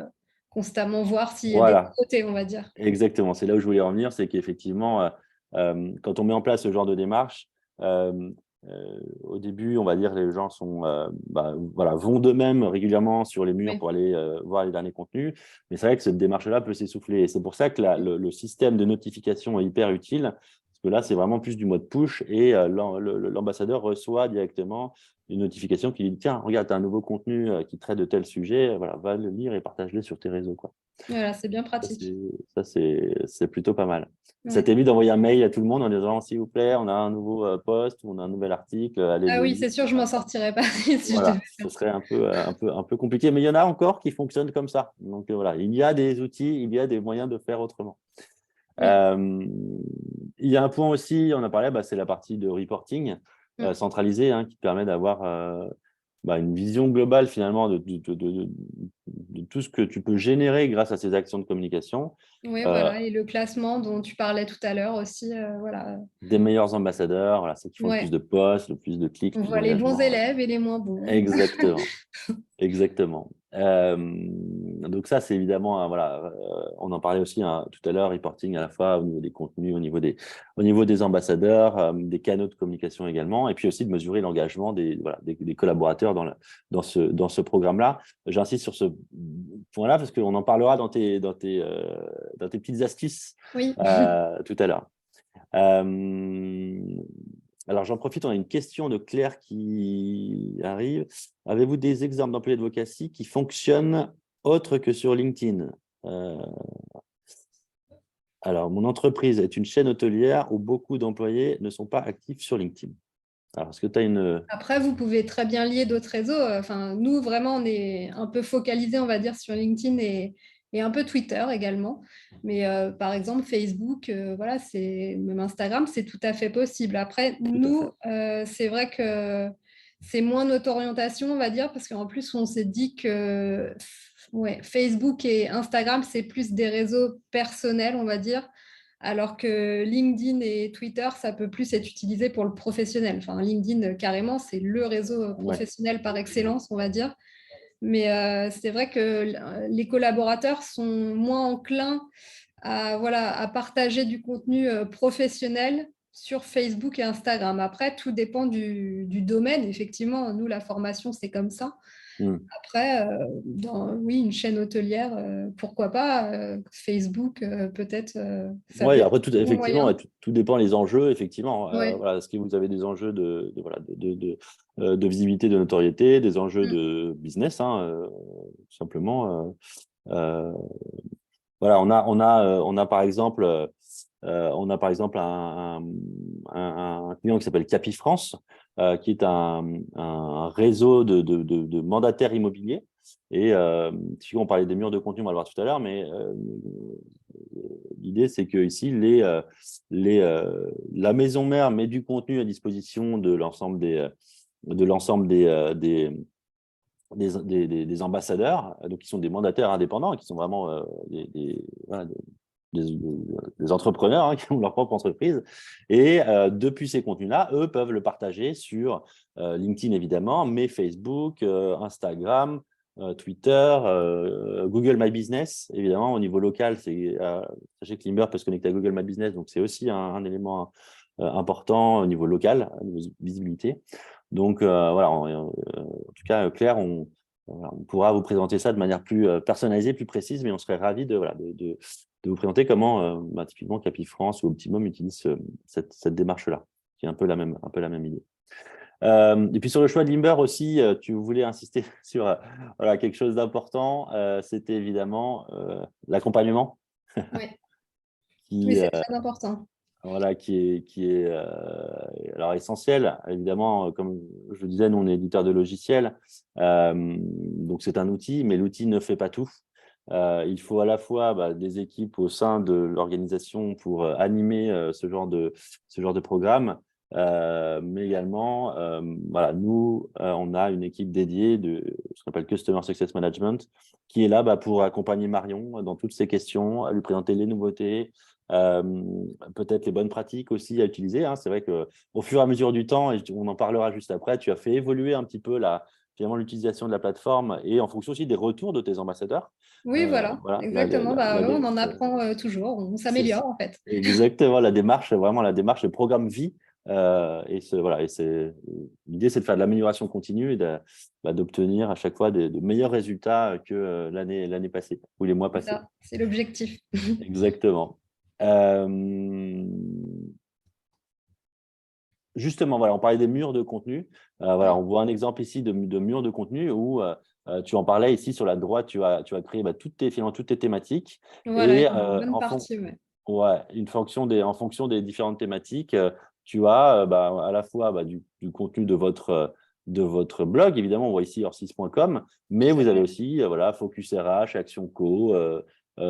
constamment voir s'il y a des voilà, nouveautés, on va dire. exactement. C'est là où je voulais en venir, c'est qu'effectivement, quand on met en place ce genre de démarche, euh, au début, on va dire, les gens voilà, vont d'eux-mêmes régulièrement sur les murs Oui. pour aller voir les derniers contenus. Mais c'est vrai que cette démarche-là peut s'essouffler. Et c'est pour ça que le système de notification est hyper utile, parce que là, c'est vraiment plus du mode push et l'ambassadeur reçoit directement une notification qui lui dit, tiens, regarde, tu as un nouveau contenu qui traite de tel sujet, voilà, va le lire et partage-le sur tes réseaux, quoi. Voilà, c'est bien Ça, pratique. c'est plutôt pas mal. Ça Ouais. t'évite d'envoyer un mail à tout le monde en disant, s'il vous plaît, on a un nouveau post ou on a un nouvel article, allez Ah le oui, lire. c'est sûr, je m'en sortirais pas si je devais Voilà, ce serait un peu compliqué, mais il y en a encore qui fonctionnent comme ça. Donc voilà, il y a des outils, il y a des moyens de faire autrement. Oui. Euh, il y a un point aussi, on a parlé, c'est la partie de reporting Mm. centralisée qui permet d'avoir une vision globale finalement de tout ce que tu peux générer grâce à ces actions de communication. Oui, Euh, voilà. Et le classement dont tu parlais tout à l'heure aussi, voilà. des meilleurs ambassadeurs, voilà, ceux qui font le plus Ouais. de posts, le plus de clics, le On plus voit les bons d'engagement. élèves et les moins bons. Exactement. Exactement. Donc ça, c'est évidemment, voilà, on en parlait aussi tout à l'heure, reporting à la fois au niveau des contenus, au niveau des ambassadeurs, des canaux de communication également, et puis aussi de mesurer l'engagement des collaborateurs dans ce programme-là. J'insiste sur ce point-là parce qu'on en parlera dans tes petites astuces Oui. tout à l'heure. Euh, alors, j'en profite, on a une question de Claire qui arrive. Avez-vous des exemples d'employés de Vocacy qui fonctionnent autre que sur LinkedIn? Euh, alors, mon entreprise est une chaîne hôtelière où beaucoup d'employés ne sont pas actifs sur LinkedIn. Alors, est-ce que tu as une… Après, vous pouvez très bien lier d'autres réseaux. Enfin, nous, vraiment, on est un peu focalisé, on va dire, sur LinkedIn et un peu Twitter également. Mais par exemple, Facebook, voilà, même Instagram, c'est tout à fait possible. Après, Tout à fait. nous, c'est vrai que c'est moins notre orientation, on va dire, parce qu'en plus, on s'est dit que ouais, Facebook et Instagram, c'est plus des réseaux personnels, on va dire. Alors que LinkedIn et Twitter, ça peut plus être utilisé pour le professionnel. Enfin, LinkedIn, carrément, c'est le réseau Ouais. professionnel par excellence, on va dire. Mais c'est vrai que les collaborateurs sont moins enclins à partager du contenu professionnel sur Facebook et Instagram. Après, tout dépend du domaine. Effectivement, nous, la formation, c'est comme ça. Hmm. Après, oui, une chaîne hôtelière, pourquoi pas Facebook, peut-être, ça peut Ouais, être après, un bon effectivement, moyen. ouais, tout dépend des enjeux, effectivement. Ouais. Voilà, est-ce que vous avez des enjeux voilà, de visibilité, de notoriété, des enjeux Mm. de business, tout simplement. Euh, voilà, on a par exemple On a par exemple un client qui s'appelle Capifrance, qui est un réseau de mandataires immobiliers. Et si on parlait des murs de contenu, on va le voir tout à l'heure, mais l'idée, c'est que ici, la maison mère met du contenu à disposition de l'ensemble des ambassadeurs, donc qui sont des mandataires indépendants, qui sont vraiment voilà, des entrepreneurs, hein, qui ont leur propre entreprise. Et depuis ces contenus-là, eux peuvent le partager sur LinkedIn, évidemment, mais Facebook, Instagram, Twitter, Google My Business, évidemment, au niveau local. Sachez que Limber peut se connecter à Google My Business, donc c'est aussi un élément important au niveau local, au niveau visibilité. Donc, voilà, en tout cas, Claire, on pourra vous présenter ça de manière plus personnalisée, plus précise, mais on serait ravis de vous présenter comment, typiquement, Capifrance ou Optimum utilise cette démarche-là, qui est un peu la même idée. Et puis, sur le choix de Limber aussi, tu voulais insister sur voilà, quelque chose d'important, c'était évidemment l'accompagnement. Oui, c'est très important. Voilà, qui est alors essentiel. Évidemment, comme je le disais, nous, on est éditeur de logiciels. Donc, c'est un outil, mais l'outil ne fait pas tout. Il faut à la fois des équipes au sein de l'organisation pour animer ce genre de programme, mais également, voilà, nous, on a une équipe dédiée de ce qu'on appelle Customer Success Management, qui est là pour accompagner Marion dans toutes ces questions, à lui présenter les nouveautés, peut-être les bonnes pratiques aussi à utiliser. Hein. C'est vrai qu'au fur et à mesure du temps, et on en parlera juste après, tu as fait évoluer un petit peu finalement l'utilisation de la plateforme et en fonction aussi des retours de tes ambassadeurs. Oui, voilà, exactement. On en apprend toujours, on s'améliore en fait. Exactement, vraiment la démarche, le programme vie. Voilà, l'idée, c'est de faire de l'amélioration continue et d'obtenir à chaque fois de meilleurs résultats que l'année passée ou les mois passés. C'est l'objectif. Exactement. Justement, voilà, on parlait des murs de contenu. Voilà, on voit un exemple ici de murs de contenu où tu en parlais ici sur la droite, tu as créé toutes tes thématiques. Voilà, Et une bonne partie, ouais. en fonction des différentes thématiques, tu as à la fois du contenu de votre blog, évidemment, on voit ici orsis.com, mais vous avez aussi voilà, Focus RH, Action Co,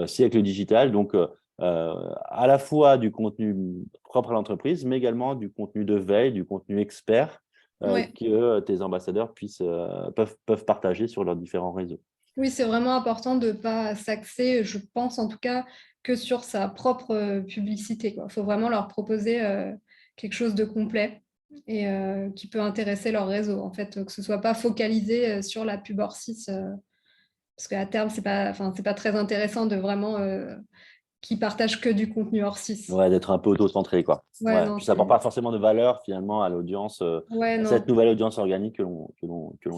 Siècle Digital. Donc, à la fois du contenu propre à l'entreprise, mais également du contenu de veille, du contenu expert que tes ambassadeurs peuvent partager sur leurs différents réseaux. Oui, c'est vraiment important de ne pas s'axer, je pense en tout cas, que sur sa propre publicité. Il faut vraiment leur proposer quelque chose de complet et qui peut intéresser leur réseau. En fait, que ce ne soit pas focalisé sur la pub Orsis, parce qu'à terme, ce n'est pas très intéressant de vraiment qu'ils partagent que du contenu Orsis. Ouais, d'être un peu auto-centré, quoi. Non, ça n'apporte pas forcément de valeur finalement à l'audience, à cette nouvelle audience organique que l'on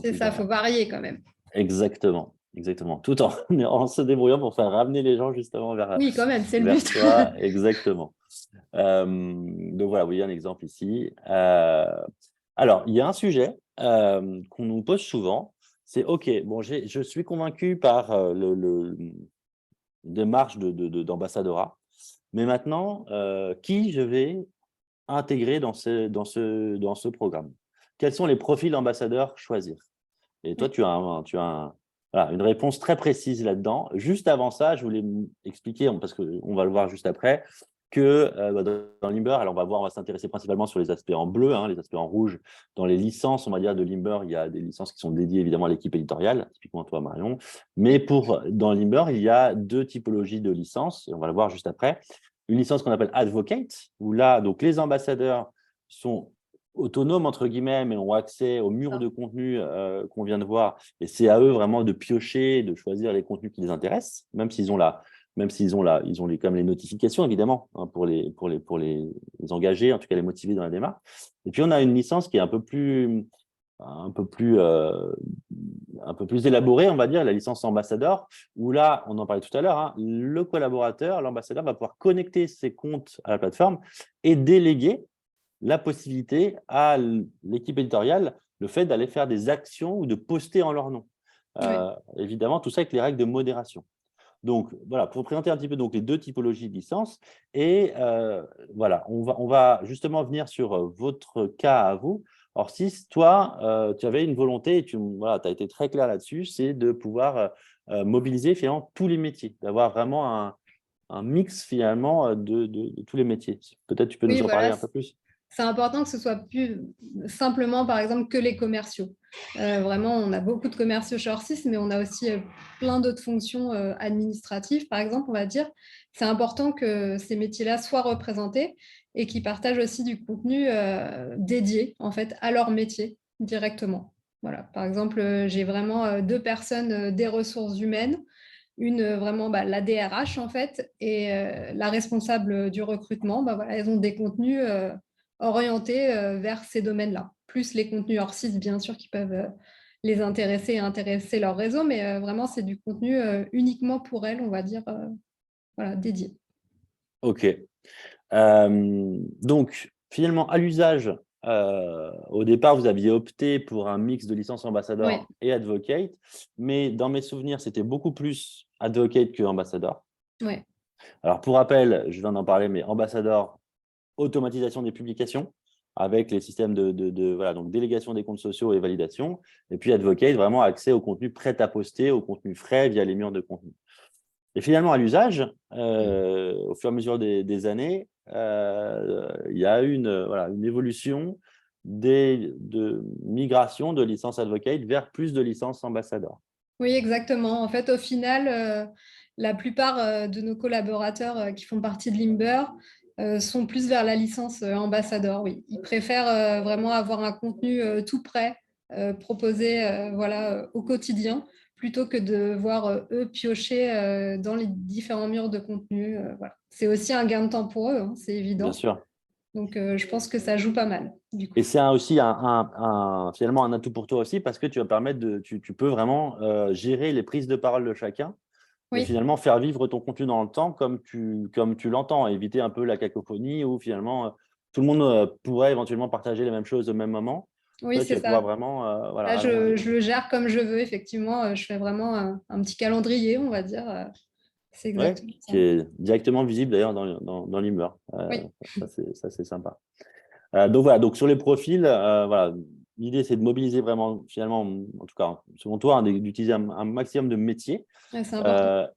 c'est ça, il faut varier quand même. Exactement. Tout en se débrouillant pour faire ramener les gens justement vers oui, quand même, c'est le but. toi. Exactement. Donc voilà, vous voyez un exemple ici. Alors, il y a un sujet qu'on nous pose souvent, c'est OK, bon, je suis convaincu par le démarche d'ambassadeurat, mais maintenant, qui je vais intégrer dans ce programme? Quels sont les profils d'ambassadeurs choisir? Et toi, tu as voilà, une réponse très précise là-dedans. Juste avant ça, je voulais expliquer, parce qu'on va le voir juste après, que dans Limber, alors on va s'intéresser principalement sur les aspects en bleu, hein, les aspects en rouge. Dans les licences, on va dire, de Limber, il y a des licences qui sont dédiées évidemment à l'équipe éditoriale, typiquement toi, Marion. Mais dans Limber, il y a deux typologies de licences, et on va le voir juste après. Une licence qu'on appelle Advocate, où là, donc, les ambassadeurs sont autonomes, entre guillemets, mais ont accès au mur de contenu qu'on vient de voir. Et c'est à eux vraiment de piocher, de choisir les contenus qui les intéressent, même s'ils ont comme les notifications, évidemment, hein, pour les engager, en tout cas les motiver dans la démarche. Et puis, on a une licence qui est un peu plus élaborée, on va dire, la licence ambassadeur, où là, on en parlait tout à l'heure, hein, le collaborateur, l'ambassadeur va pouvoir connecter ses comptes à la plateforme et déléguer la possibilité à l'équipe éditoriale le fait d'aller faire des actions ou de poster en leur nom. Évidemment, tout ça avec les règles de modération. Donc, voilà, pour présenter un petit peu donc, les deux typologies de licences. Et voilà, on va justement venir sur votre cas à vous. Alors, si toi, tu avais une volonté, et voilà, tu as été très clair là-dessus, c'est de pouvoir mobiliser finalement tous les métiers, d'avoir vraiment un mix finalement de tous les métiers. Peut-être tu peux Oui, nous en parler voilà, un peu plus. c'est important que ce soit plus simplement, par exemple, que les commerciaux. Vraiment, on a beaucoup de commerciaux chez Orsys, mais on a aussi plein d'autres fonctions administratives, par exemple, on va dire. C'est important que ces métiers-là soient représentés et qu'ils partagent aussi du contenu dédié, en fait, à leur métier directement. Voilà. Par exemple, j'ai vraiment deux personnes des ressources humaines, une vraiment la DRH, en fait, et la responsable du recrutement. Voilà, elles ont des contenus orientés vers ces domaines-là. Plus les contenus hors site, bien sûr, qui peuvent les intéresser et intéresser leur réseau, mais vraiment, c'est du contenu uniquement pour elles, on va dire, voilà, dédié. OK. Donc, finalement, à l'usage, au départ, vous aviez opté pour un mix de licence Oui, ambassadeur et advocate, mais dans mes souvenirs, c'était beaucoup plus advocate que ambassadeur. ouais. Alors, pour rappel, je viens d'en parler, mais ambassadeur, automatisation des publications avec les systèmes voilà, donc délégation des comptes sociaux et validation. Et puis Advocate, vraiment accès au contenu prêt à poster, au contenu frais via les murs de contenu. Et finalement, à l'usage, au fur et à mesure des années, il y a eu voilà, une évolution de migration de licence Advocate vers plus de licences ambassadeur. Oui, exactement. En fait, au final, la plupart de nos collaborateurs qui font partie de Limber sont plus vers la licence ambassadeur, oui. Ils préfèrent vraiment avoir un contenu tout prêt, proposé voilà, au quotidien, plutôt que de voir eux piocher dans les différents murs de contenu. Voilà. C'est aussi un gain de temps pour eux, hein, c'est Bien évident. sûr. Donc, je pense que ça joue pas mal, du coup. Et c'est aussi finalement un atout pour toi aussi parce que tu vas permettre tu peux vraiment gérer les prises de parole de chacun et Oui, finalement faire vivre ton contenu dans le temps comme tu l'entends, éviter un peu la cacophonie où finalement tout le monde pourrait éventuellement partager les mêmes choses au même moment. oui, Toi, tu c'est vas pouvoir ça. vraiment, voilà, Là, rallonger. je le gère comme je veux, effectivement. Je fais vraiment un petit calendrier, on va dire. C'est Ouais, exactement ça. qui est directement visible d'ailleurs dans l'Immer. Oui, Ça, c'est sympa. Donc voilà, donc sur les profils, voilà, l'idée c'est de mobiliser vraiment, finalement, en tout cas, selon toi, hein, d'utiliser un maximum de métiers. ouais, c'est important.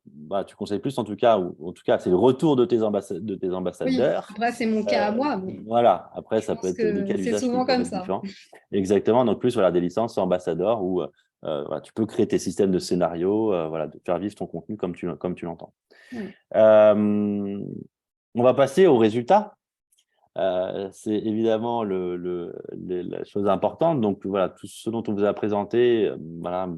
Bah, tu conseilles plus, en tout cas, ou en tout cas, c'est le retour de tes Oui, ambassadeurs. après, c'est mon cas à Euh, moi, mais voilà, après, je ça peut pense être des que cas c'est d'usage qui souvent peuvent comme être ça. différents. Exactement, donc plus voilà, des licences ambassadeurs où voilà, tu peux créer tes systèmes de scénarios, voilà, de faire vivre ton contenu comme tu l'entends. Oui, Euh, on va passer aux résultats. C'est évidemment la chose importante. Donc voilà, tout ce dont on vous a présenté, voilà,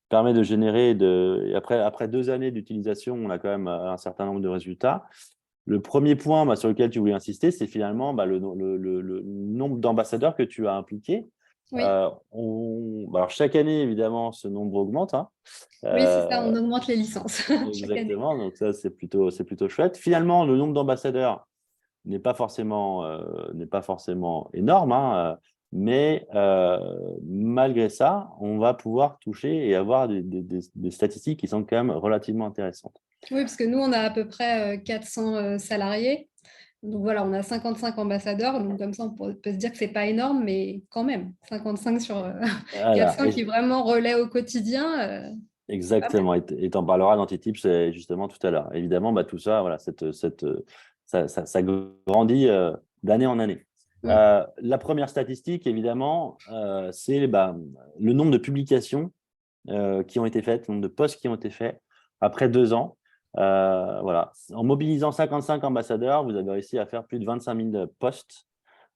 permet de générer et après 2 années d'utilisation, on a quand même un certain nombre de résultats. Le premier point sur lequel tu voulais insister, c'est finalement le nombre d'ambassadeurs que tu as impliqués. oui, Alors chaque année, évidemment, ce nombre augmente, hein. oui, c'est ça, Euh, on augmente les licences chaque année. Exactement, donc ça, c'est plutôt chouette. Finalement, le nombre d'ambassadeurs n'est pas forcément énorme, hein, mais malgré ça, on va pouvoir toucher et avoir des statistiques qui sont quand même relativement intéressantes. Oui, parce que nous, on a à peu près 400 salariés. Donc voilà, on a 55 ambassadeurs. Donc comme ça, peut se dire que c'est pas énorme, mais quand même, 55 sur Voilà, 400 qui vraiment relaient au quotidien, c'est pas mal. exactement. Et tu en parleras dans tes tips justement tout à l'heure. Évidemment, bah, tout ça, voilà, ça grandit d'année en année. Mm. La première statistique, évidemment, c'est bah, le nombre de publications qui ont été faites, le nombre de posts qui ont été faits après 2 ans. Voilà. En mobilisant 55 ambassadeurs, vous avez réussi à faire plus de 25 000 posts,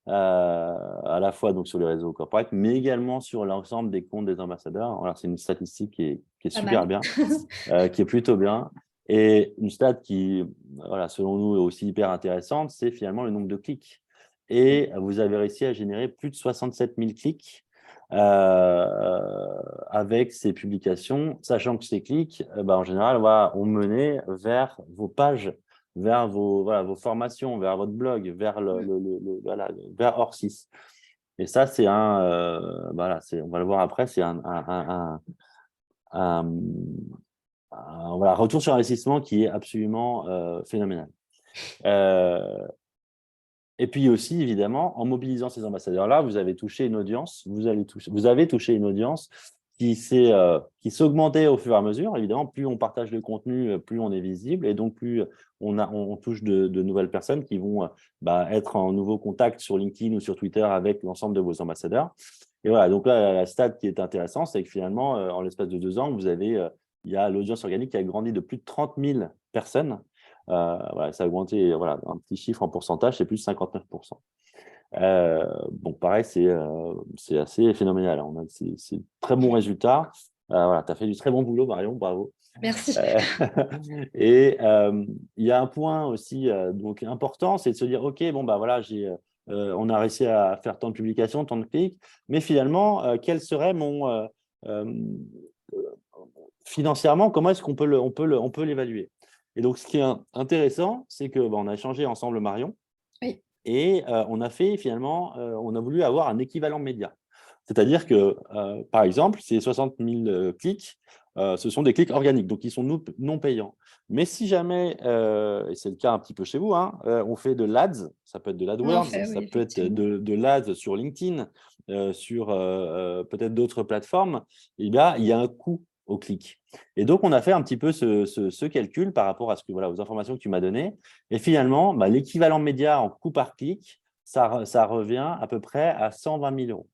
à la fois donc, sur les réseaux corporate, mais également sur l'ensemble des comptes des ambassadeurs. Voilà, c'est une statistique qui est Pas super mal. bien, qui est plutôt bien. Et une stat qui, voilà, selon nous, est aussi hyper intéressante, c'est finalement le nombre de clics. Et vous avez réussi à générer plus de 67 000 clics avec ces publications, sachant que ces clics, en général, voilà, ont mené vers vos pages, vers voilà, vos formations, vers votre blog, vers, Mm. voilà, vers Orsys. Et ça, c'est voilà, on va le voir après, c'est un voilà, retour sur investissement qui est absolument phénoménal. Et puis aussi, évidemment, en mobilisant ces ambassadeurs-là, vous avez touché une audience, vous avez touché une audience qui s'augmentait au fur et à mesure. Évidemment, plus on partage le contenu, plus on est visible, et donc plus on touche de nouvelles personnes qui vont être en nouveau contact sur LinkedIn ou sur Twitter avec l'ensemble de vos ambassadeurs. Et voilà, donc là, la stat qui est intéressante, c'est que finalement, en l'espace de 2 ans, il y a l'audience organique qui a grandi de plus de 30 000 personnes. Voilà, ça a augmenté, voilà, un petit chiffre en pourcentage, c'est plus de 59%. Bon, pareil, c'est assez phénoménal. C'est très bons résultats. Voilà, tu as fait du très bon boulot, Marion, bravo. Merci. Euh, et il y a un point aussi donc important, c'est de se dire, OK, bon, bah voilà, on a réussi à faire tant de publications, tant de clics, mais finalement, quel serait euh, financièrement, comment est-ce qu'on peut on peut l'évaluer? Et donc, ce qui est intéressant, c'est que on a échangé ensemble, Marion, Oui, et on a fait finalement, on a voulu avoir un équivalent média. C'est-à-dire que, par exemple, ces 60 000 clics, ce sont des clics organiques, donc ils sont non payants. Mais si jamais, et c'est le cas un petit peu chez vous, hein, on fait de l'ADS, ça peut être de on en l'AdWords, fait, oui, ça peut être effectivement. de l'ADS sur LinkedIn, sur peut-être d'autres plateformes, eh bien, il y a un coût au clic. Et donc, on a fait un petit peu ce calcul par rapport à voilà, aux informations que tu m'as données. Et finalement, l'équivalent média en coût par clic, ça revient à peu près à 120 000 euros.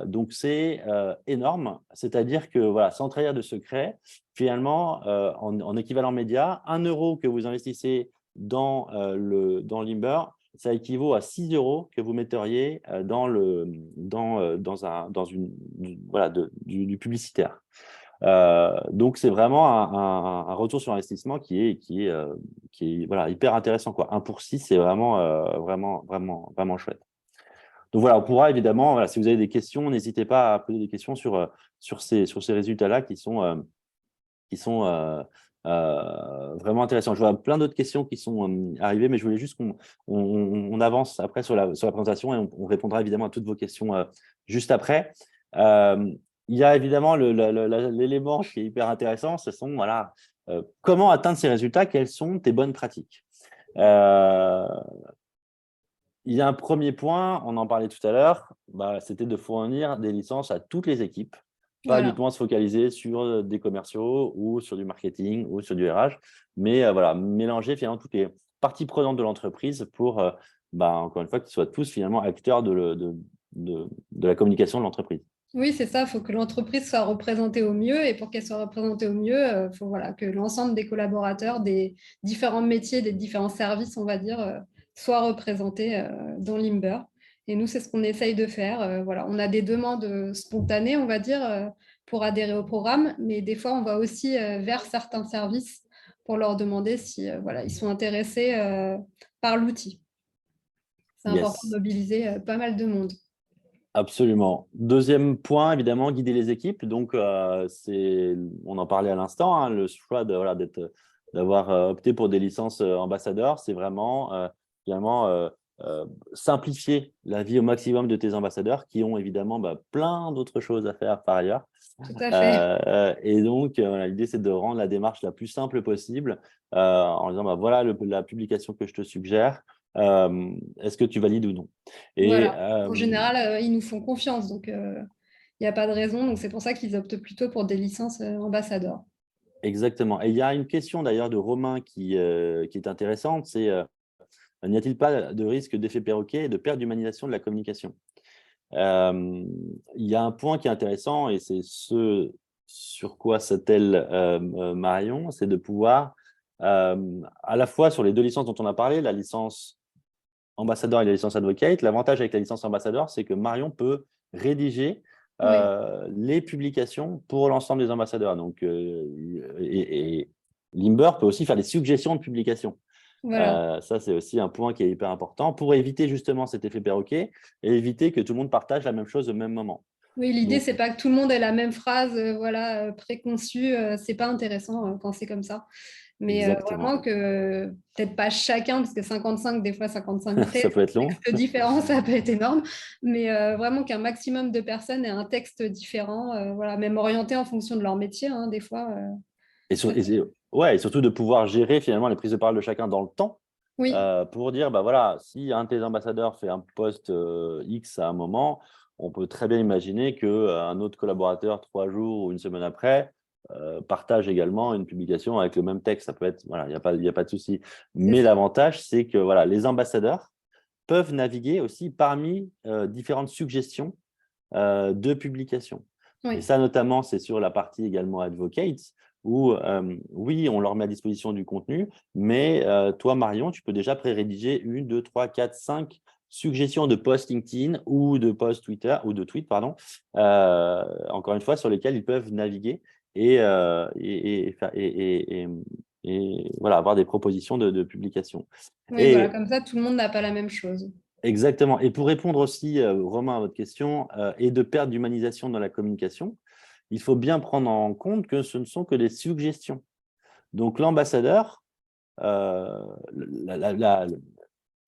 Donc, c'est énorme. C'est-à-dire que, voilà, sans trahir de secret, finalement, en équivalent média, 1 € que vous investissez dans Limber, ça équivaut à 6 € que vous metteriez dans voilà, du publicitaire. Donc, c'est vraiment un retour sur investissement qui est voilà, hyper intéressant, quoi. 1 pour 6, c'est vraiment chouette. Donc voilà, on pourra évidemment, voilà, si vous avez des questions, n'hésitez pas à poser des questions sur ces résultats-là qui sont vraiment intéressants. Je vois plein d'autres questions qui sont arrivées, mais je voulais juste qu'on avance après sur la présentation et on répondra évidemment à toutes vos questions juste après. Euh, il y a évidemment l'élément qui est hyper intéressant, ce sont voilà, comment atteindre ces résultats, quelles sont tes bonnes pratiques. Euh, il y a un premier point, on en parlait tout à l'heure, c'était de fournir des licences à toutes les équipes, pas Voilà. uniquement se focaliser sur des commerciaux ou sur du marketing ou sur du RH, mais voilà, mélanger finalement toutes les parties prenantes de l'entreprise pour, encore une fois, qu'ils soient tous finalement acteurs de la communication de l'entreprise. Oui, c'est ça, il faut que l'entreprise soit représentée au mieux et pour qu'elle soit représentée au mieux, il faut voilà, que l'ensemble des collaborateurs des différents métiers, des différents services, on va dire, soient représentés dans Limber. Et nous, c'est ce qu'on essaye de faire. Voilà. On a des demandes spontanées, on va dire, pour adhérer au programme, mais des fois, on va aussi vers certains services pour leur demander si voilà, ils sont intéressés par l'outil. C'est important de Yes. mobiliser pas mal de monde. Absolument. Deuxième point, évidemment, guider les équipes. Donc, on en parlait à l'instant, hein, le choix voilà, d'avoir opté pour des licences ambassadeurs, c'est vraiment finalement simplifier la vie au maximum de tes ambassadeurs qui ont évidemment plein d'autres choses à faire par ailleurs. Tout à fait. Et donc, voilà, l'idée, c'est de rendre la démarche la plus simple possible en disant, voilà la publication que je te suggère. Est-ce que tu valides ou non? Et Voilà. En général, ils nous font confiance, donc il n'y a pas de raison. Donc c'est pour ça qu'ils optent plutôt pour des licences ambassadeurs. exactement. Et il y a une question d'ailleurs de Romain qui est intéressante, c'est n'y a-t-il pas de risque d'effet perroquet et de perte d'humanisation de la communication? Il y a un point qui est intéressant et c'est ce sur quoi s'attelle Marion, c'est de pouvoir, à la fois sur les deux licences dont on a parlé, la licence ambassadeur et la licence advocate, l'avantage avec la licence ambassadeur, c'est que Marion peut rédiger Oui, les publications pour l'ensemble des ambassadeurs. Donc, et Limber peut aussi faire des suggestions de publications. voilà. Ça, c'est aussi un point qui est hyper important pour éviter justement cet effet perroquet et éviter que tout le monde partage la même chose au même moment. Oui, l'idée, Donc, c'est pas que tout le monde ait la même phrase voilà, préconçue. C'est pas intéressant quand c'est comme ça. Mais exactement. vraiment que peut-être pas chacun, parce que 55, des fois 55 Ça peut être long. textes différents, ça peut être énorme, mais vraiment qu'un maximum de personnes aient un texte différent, voilà, même orienté en fonction de leur métier, hein, des fois. Ouais, et surtout de pouvoir gérer finalement les prises de parole de chacun dans le temps Oui, pour dire, bah voilà, si un de tes ambassadeurs fait un post X à un moment, on peut très bien imaginer qu'un autre collaborateur, 3 jours ou une semaine après, partage également une publication avec le même texte. Ça peut être, voilà, il y a pas de souci. c'est Mais ça. l'avantage, c'est que voilà, les ambassadeurs peuvent naviguer aussi parmi différentes suggestions de publication. Et Oui, ça, notamment, c'est sur la partie également advocates, où oui, on leur met à disposition du contenu, mais toi, Marion, tu peux déjà pré-rédiger 1, 2, 3, 4, 5 suggestions de post LinkedIn ou de post Twitter, ou de tweet, pardon, encore une fois, sur lesquels ils peuvent naviguer et voilà, avoir des propositions de publication. oui, voilà, Et comme ça, tout le monde n'a pas la même chose. exactement. Et pour répondre aussi, Romain, à votre question, et de perte d'humanisation dans la communication, il faut bien prendre en compte que ce ne sont que des suggestions. Donc, l'ambassadeur, euh, la- la- la-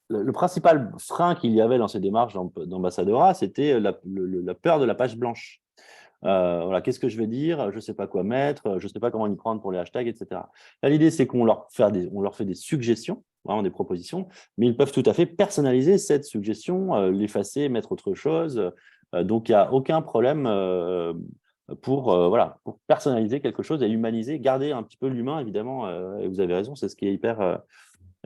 le principal frein qu'il y avait dans ces démarches d'ambassadeurat, c'était la peur de la page blanche. Voilà, qu'est-ce que je vais dire? Je ne sais pas quoi mettre, je ne sais pas comment y prendre pour les hashtags, etc. Là, l'idée, c'est on leur fait des suggestions, vraiment des propositions, mais ils peuvent tout à fait personnaliser cette suggestion, l'effacer, mettre autre chose. Donc, il n'y a aucun problème voilà, pour personnaliser quelque chose et humaniser, garder un petit peu l'humain, évidemment. Et vous avez raison, c'est ce qui est euh, hyper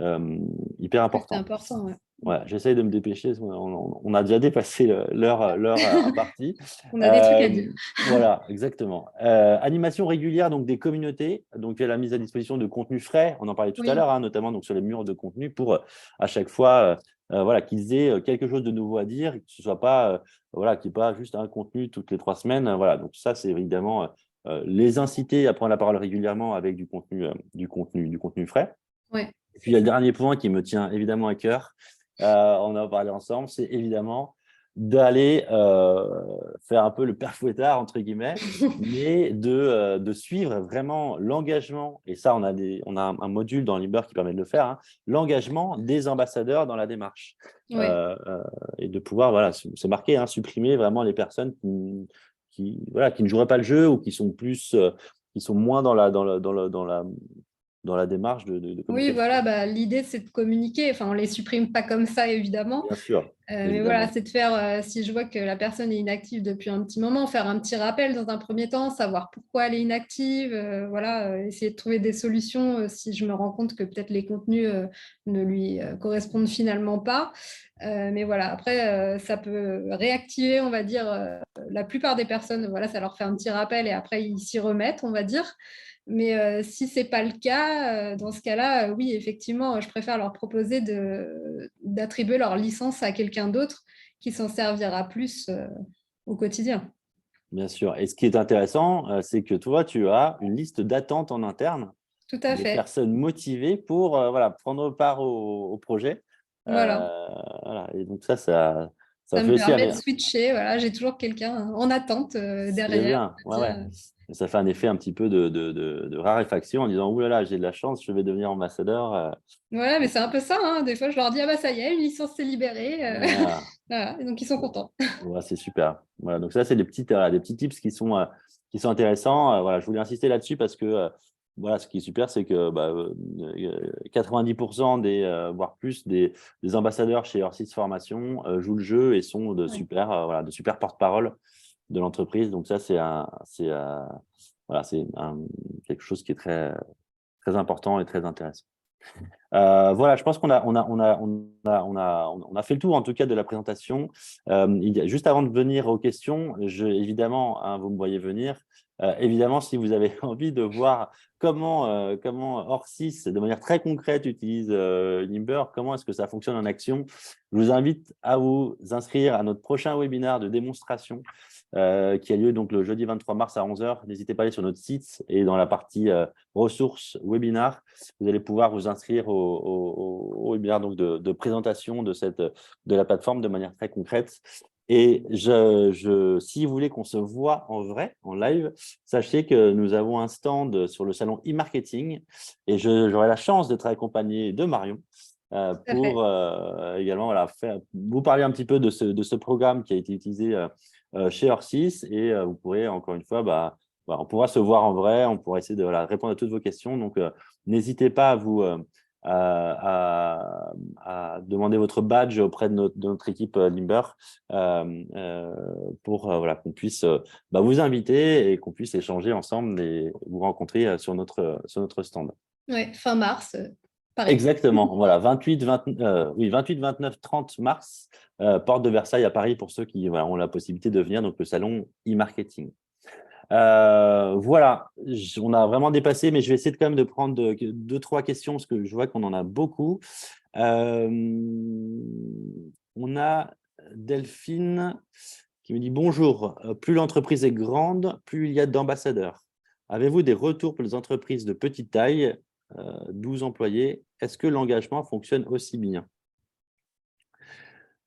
Oui, c'est important. important, ouais. Ouais, j'essaye de me dépêcher. On a déjà dépassé l'heure impartie. On a des trucs à Euh, dire. voilà, exactement. Animation régulière donc des communautés. Donc, il y a la mise à disposition de contenus frais. On en parlait tout à Oui, l'heure, hein, notamment donc, sur les murs de contenu pour à chaque fois voilà, qu'ils aient quelque chose de nouveau à dire, que ce soit pas voilà, qu'il n'y ait pas juste un contenu toutes les 3 semaines. Voilà, donc ça, c'est évidemment les inciter à prendre la parole régulièrement avec du contenu frais. ouais. Et puis, il y a le dernier point qui me tient évidemment à cœur, on en a parlé ensemble, c'est évidemment d'aller faire un peu le père Fouettard, entre guillemets, mais de suivre vraiment l'engagement, et ça, on a un module dans Limber qui permet de le faire, hein, l'engagement des ambassadeurs dans la démarche. Ouais. Euh, euh, et de pouvoir, voilà, c'est marqué, hein, supprimer vraiment les personnes voilà, qui ne joueraient pas le jeu ou qui sont plus, qui sont moins dans la démarche de Oui, communication. voilà, bah, l'idée, c'est de communiquer. Enfin, on les supprime pas comme ça, évidemment. Bien sûr, Mais voilà, évidemment. c'est de faire, si je vois que la personne est inactive depuis un petit moment, faire un petit rappel dans un premier temps, savoir pourquoi elle est inactive, voilà, essayer de trouver des solutions si je me rends compte que peut-être les contenus ne lui correspondent finalement pas. Mais voilà, après, ça peut réactiver, on va dire, la plupart des personnes, voilà, ça leur fait un petit rappel et après, ils s'y remettent, on va dire. Mais si ce n'est pas le cas, dans ce cas-là, oui, effectivement, je préfère leur proposer d'attribuer leur licence à quelqu'un d'autre qui s'en servira plus au quotidien. Bien sûr. Et ce qui est intéressant, c'est que toi, tu as une liste d'attente en interne Tout à de fait. personnes motivées pour voilà, prendre part au projet. Voilà. Voilà. Et donc ça Ça fait me aussi permet de switcher. Voilà, j'ai toujours quelqu'un en attente c'est derrière. bien. On Ouais, va ouais. dire. Et ça fait un effet un petit peu de raréfaction en disant, ouh là là, j'ai de la chance, je vais devenir ambassadeur. Voilà, mais Donc, c'est un peu ça, hein. Des fois, je leur dis, ah bah ça y est, une licence s'est libérée. voilà. Voilà. Et donc, ils sont contents. Ouais, c'est super. Voilà, donc ça, c'est des petits tips qui sont intéressants. Voilà, je voulais insister là-dessus parce que voilà, ce qui est super, c'est que 90% voire plus des ambassadeurs chez Orsis Formation jouent le jeu et sont Ouais. voilà, de super porte-parole de l'entreprise. Donc ça, voilà, quelque chose qui est très, très important et très intéressant. Voilà, je pense on a fait le tour en tout cas de la présentation. Juste avant de venir aux questions, évidemment, hein, vous me voyez venir. Évidemment, si vous avez envie de voir comment Orsys, de manière très concrète, utilise Nimber, comment est-ce que ça fonctionne en action, je vous invite à vous inscrire à notre prochain webinaire de démonstration qui a lieu donc le jeudi 23 mars à 11 heures. N'hésitez pas à aller sur notre site et dans la partie ressources webinaire, vous allez pouvoir vous inscrire au webinaire donc de présentation de la plateforme de manière très concrète. Et si vous voulez qu'on se voit en vrai, en live, sachez que nous avons un stand sur le salon e-marketing et j'aurai la chance d'être accompagné de Marion Tout à fait. pour également voilà, vous parler un petit peu de ce programme qui a été utilisé chez Orsys et vous pourrez encore une fois, on pourra se voir en vrai, on pourra essayer de répondre à toutes vos questions. Donc, n'hésitez pas à demander votre badge auprès de notre équipe Limber pour qu'on puisse vous inviter et qu'on puisse échanger ensemble et vous rencontrer sur notre stand. Ouais, fin mars, pareil. Exactement, voilà, 28, 29, 30 mars, porte de Versailles à Paris pour ceux qui ont la possibilité de venir, donc le salon e-marketing. Voilà, on a vraiment dépassé, mais je vais essayer quand même de prendre deux, trois questions parce que je vois qu'on en a beaucoup. On a Delphine qui me dit bonjour, plus l'entreprise est grande, plus il y a d'ambassadeurs. Avez-vous des retours pour les entreprises de petite taille, 12 employés? Est-ce que l'engagement fonctionne aussi bien?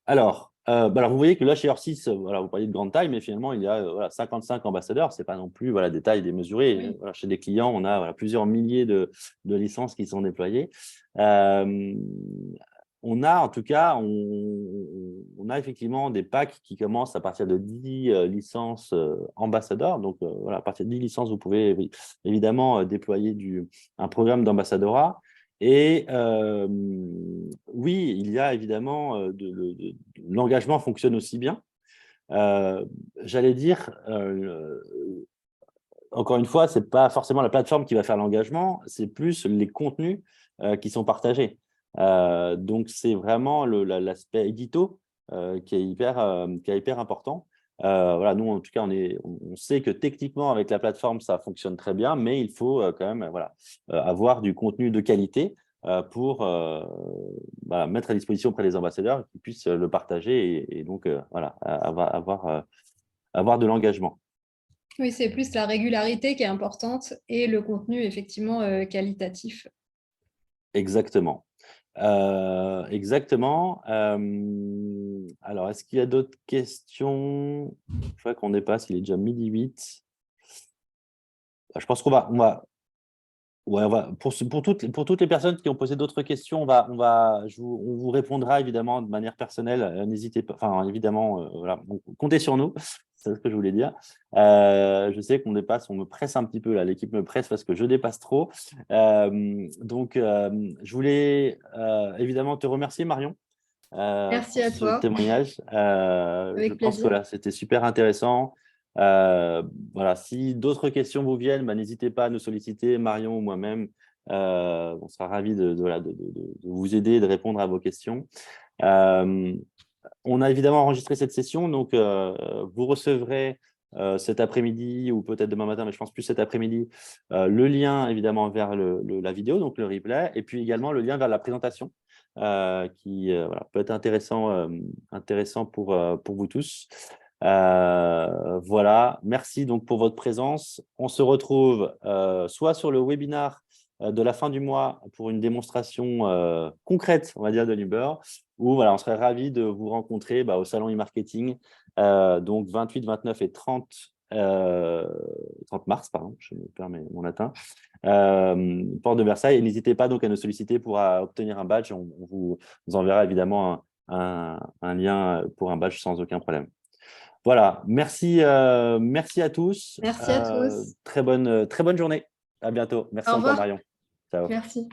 Alors, vous voyez que là, chez Orsys, vous parliez de grande taille, mais finalement, il y a 55 ambassadeurs. Ce n'est pas non plus des tailles démesurées. Oui. Chez des clients, on a plusieurs milliers de licences qui sont déployées. On a en tout cas, on a effectivement des packs qui commencent à partir de 10 licences ambassadeurs. Donc, à partir de 10 licences, vous pouvez évidemment déployer un programme d'ambassadeurat. Et oui, il y a évidemment l'engagement fonctionne aussi bien. J'allais dire, encore une fois, ce n'est pas forcément la plateforme qui va faire l'engagement, c'est plus les contenus qui sont partagés. Donc, c'est vraiment l'aspect édito qui est hyper important. Nous, en tout cas, on sait que techniquement, avec la plateforme, ça fonctionne très bien, mais il faut quand même avoir du contenu de qualité pour mettre à disposition auprès des ambassadeurs qui puissent le partager et donc avoir de l'engagement. Oui, c'est plus la régularité qui est importante et le contenu effectivement qualitatif. Exactement. Exactement. Alors, est-ce qu'il y a d'autres questions? Je crois qu'on dépasse, il est déjà 12h08. Je pense qu'on va, pour toutes les personnes qui ont posé d'autres questions, on vous répondra évidemment de manière personnelle. N'hésitez pas, enfin évidemment, comptez sur nous. C'est ce que je voulais dire. Je sais qu'on dépasse, on me presse un petit peu là. L'équipe me presse parce que je dépasse trop. Donc, je voulais évidemment te remercier, Marion, Merci pour à ce toi, témoignage. Je avec pense que plaisir. là, c'était super intéressant. Si d'autres questions vous viennent, n'hésitez pas à nous solliciter, Marion ou moi-même. On sera ravis de vous aider et de répondre à vos questions. On a évidemment enregistré cette session, donc vous recevrez cet après-midi ou peut-être demain matin, mais je pense plus cet après-midi, le lien évidemment vers la vidéo, donc le replay, et puis également le lien vers la présentation qui peut être intéressant pour vous tous. Voilà, merci donc pour votre présence. On se retrouve soit sur le webinar de la fin du mois pour une démonstration concrète, on va dire, de Limber, ou on serait ravis de vous rencontrer au salon e-marketing, donc 28, 29 et 30 mars, pardon, je me perds mon latin, porte de Versailles. Et n'hésitez pas donc à nous solliciter pour obtenir un badge. On vous enverra évidemment un lien pour un badge sans aucun problème. Voilà, merci à tous. Merci à tous. Très bonne journée. À bientôt. Merci Au encore, revoir. Marion. Ciao. Merci.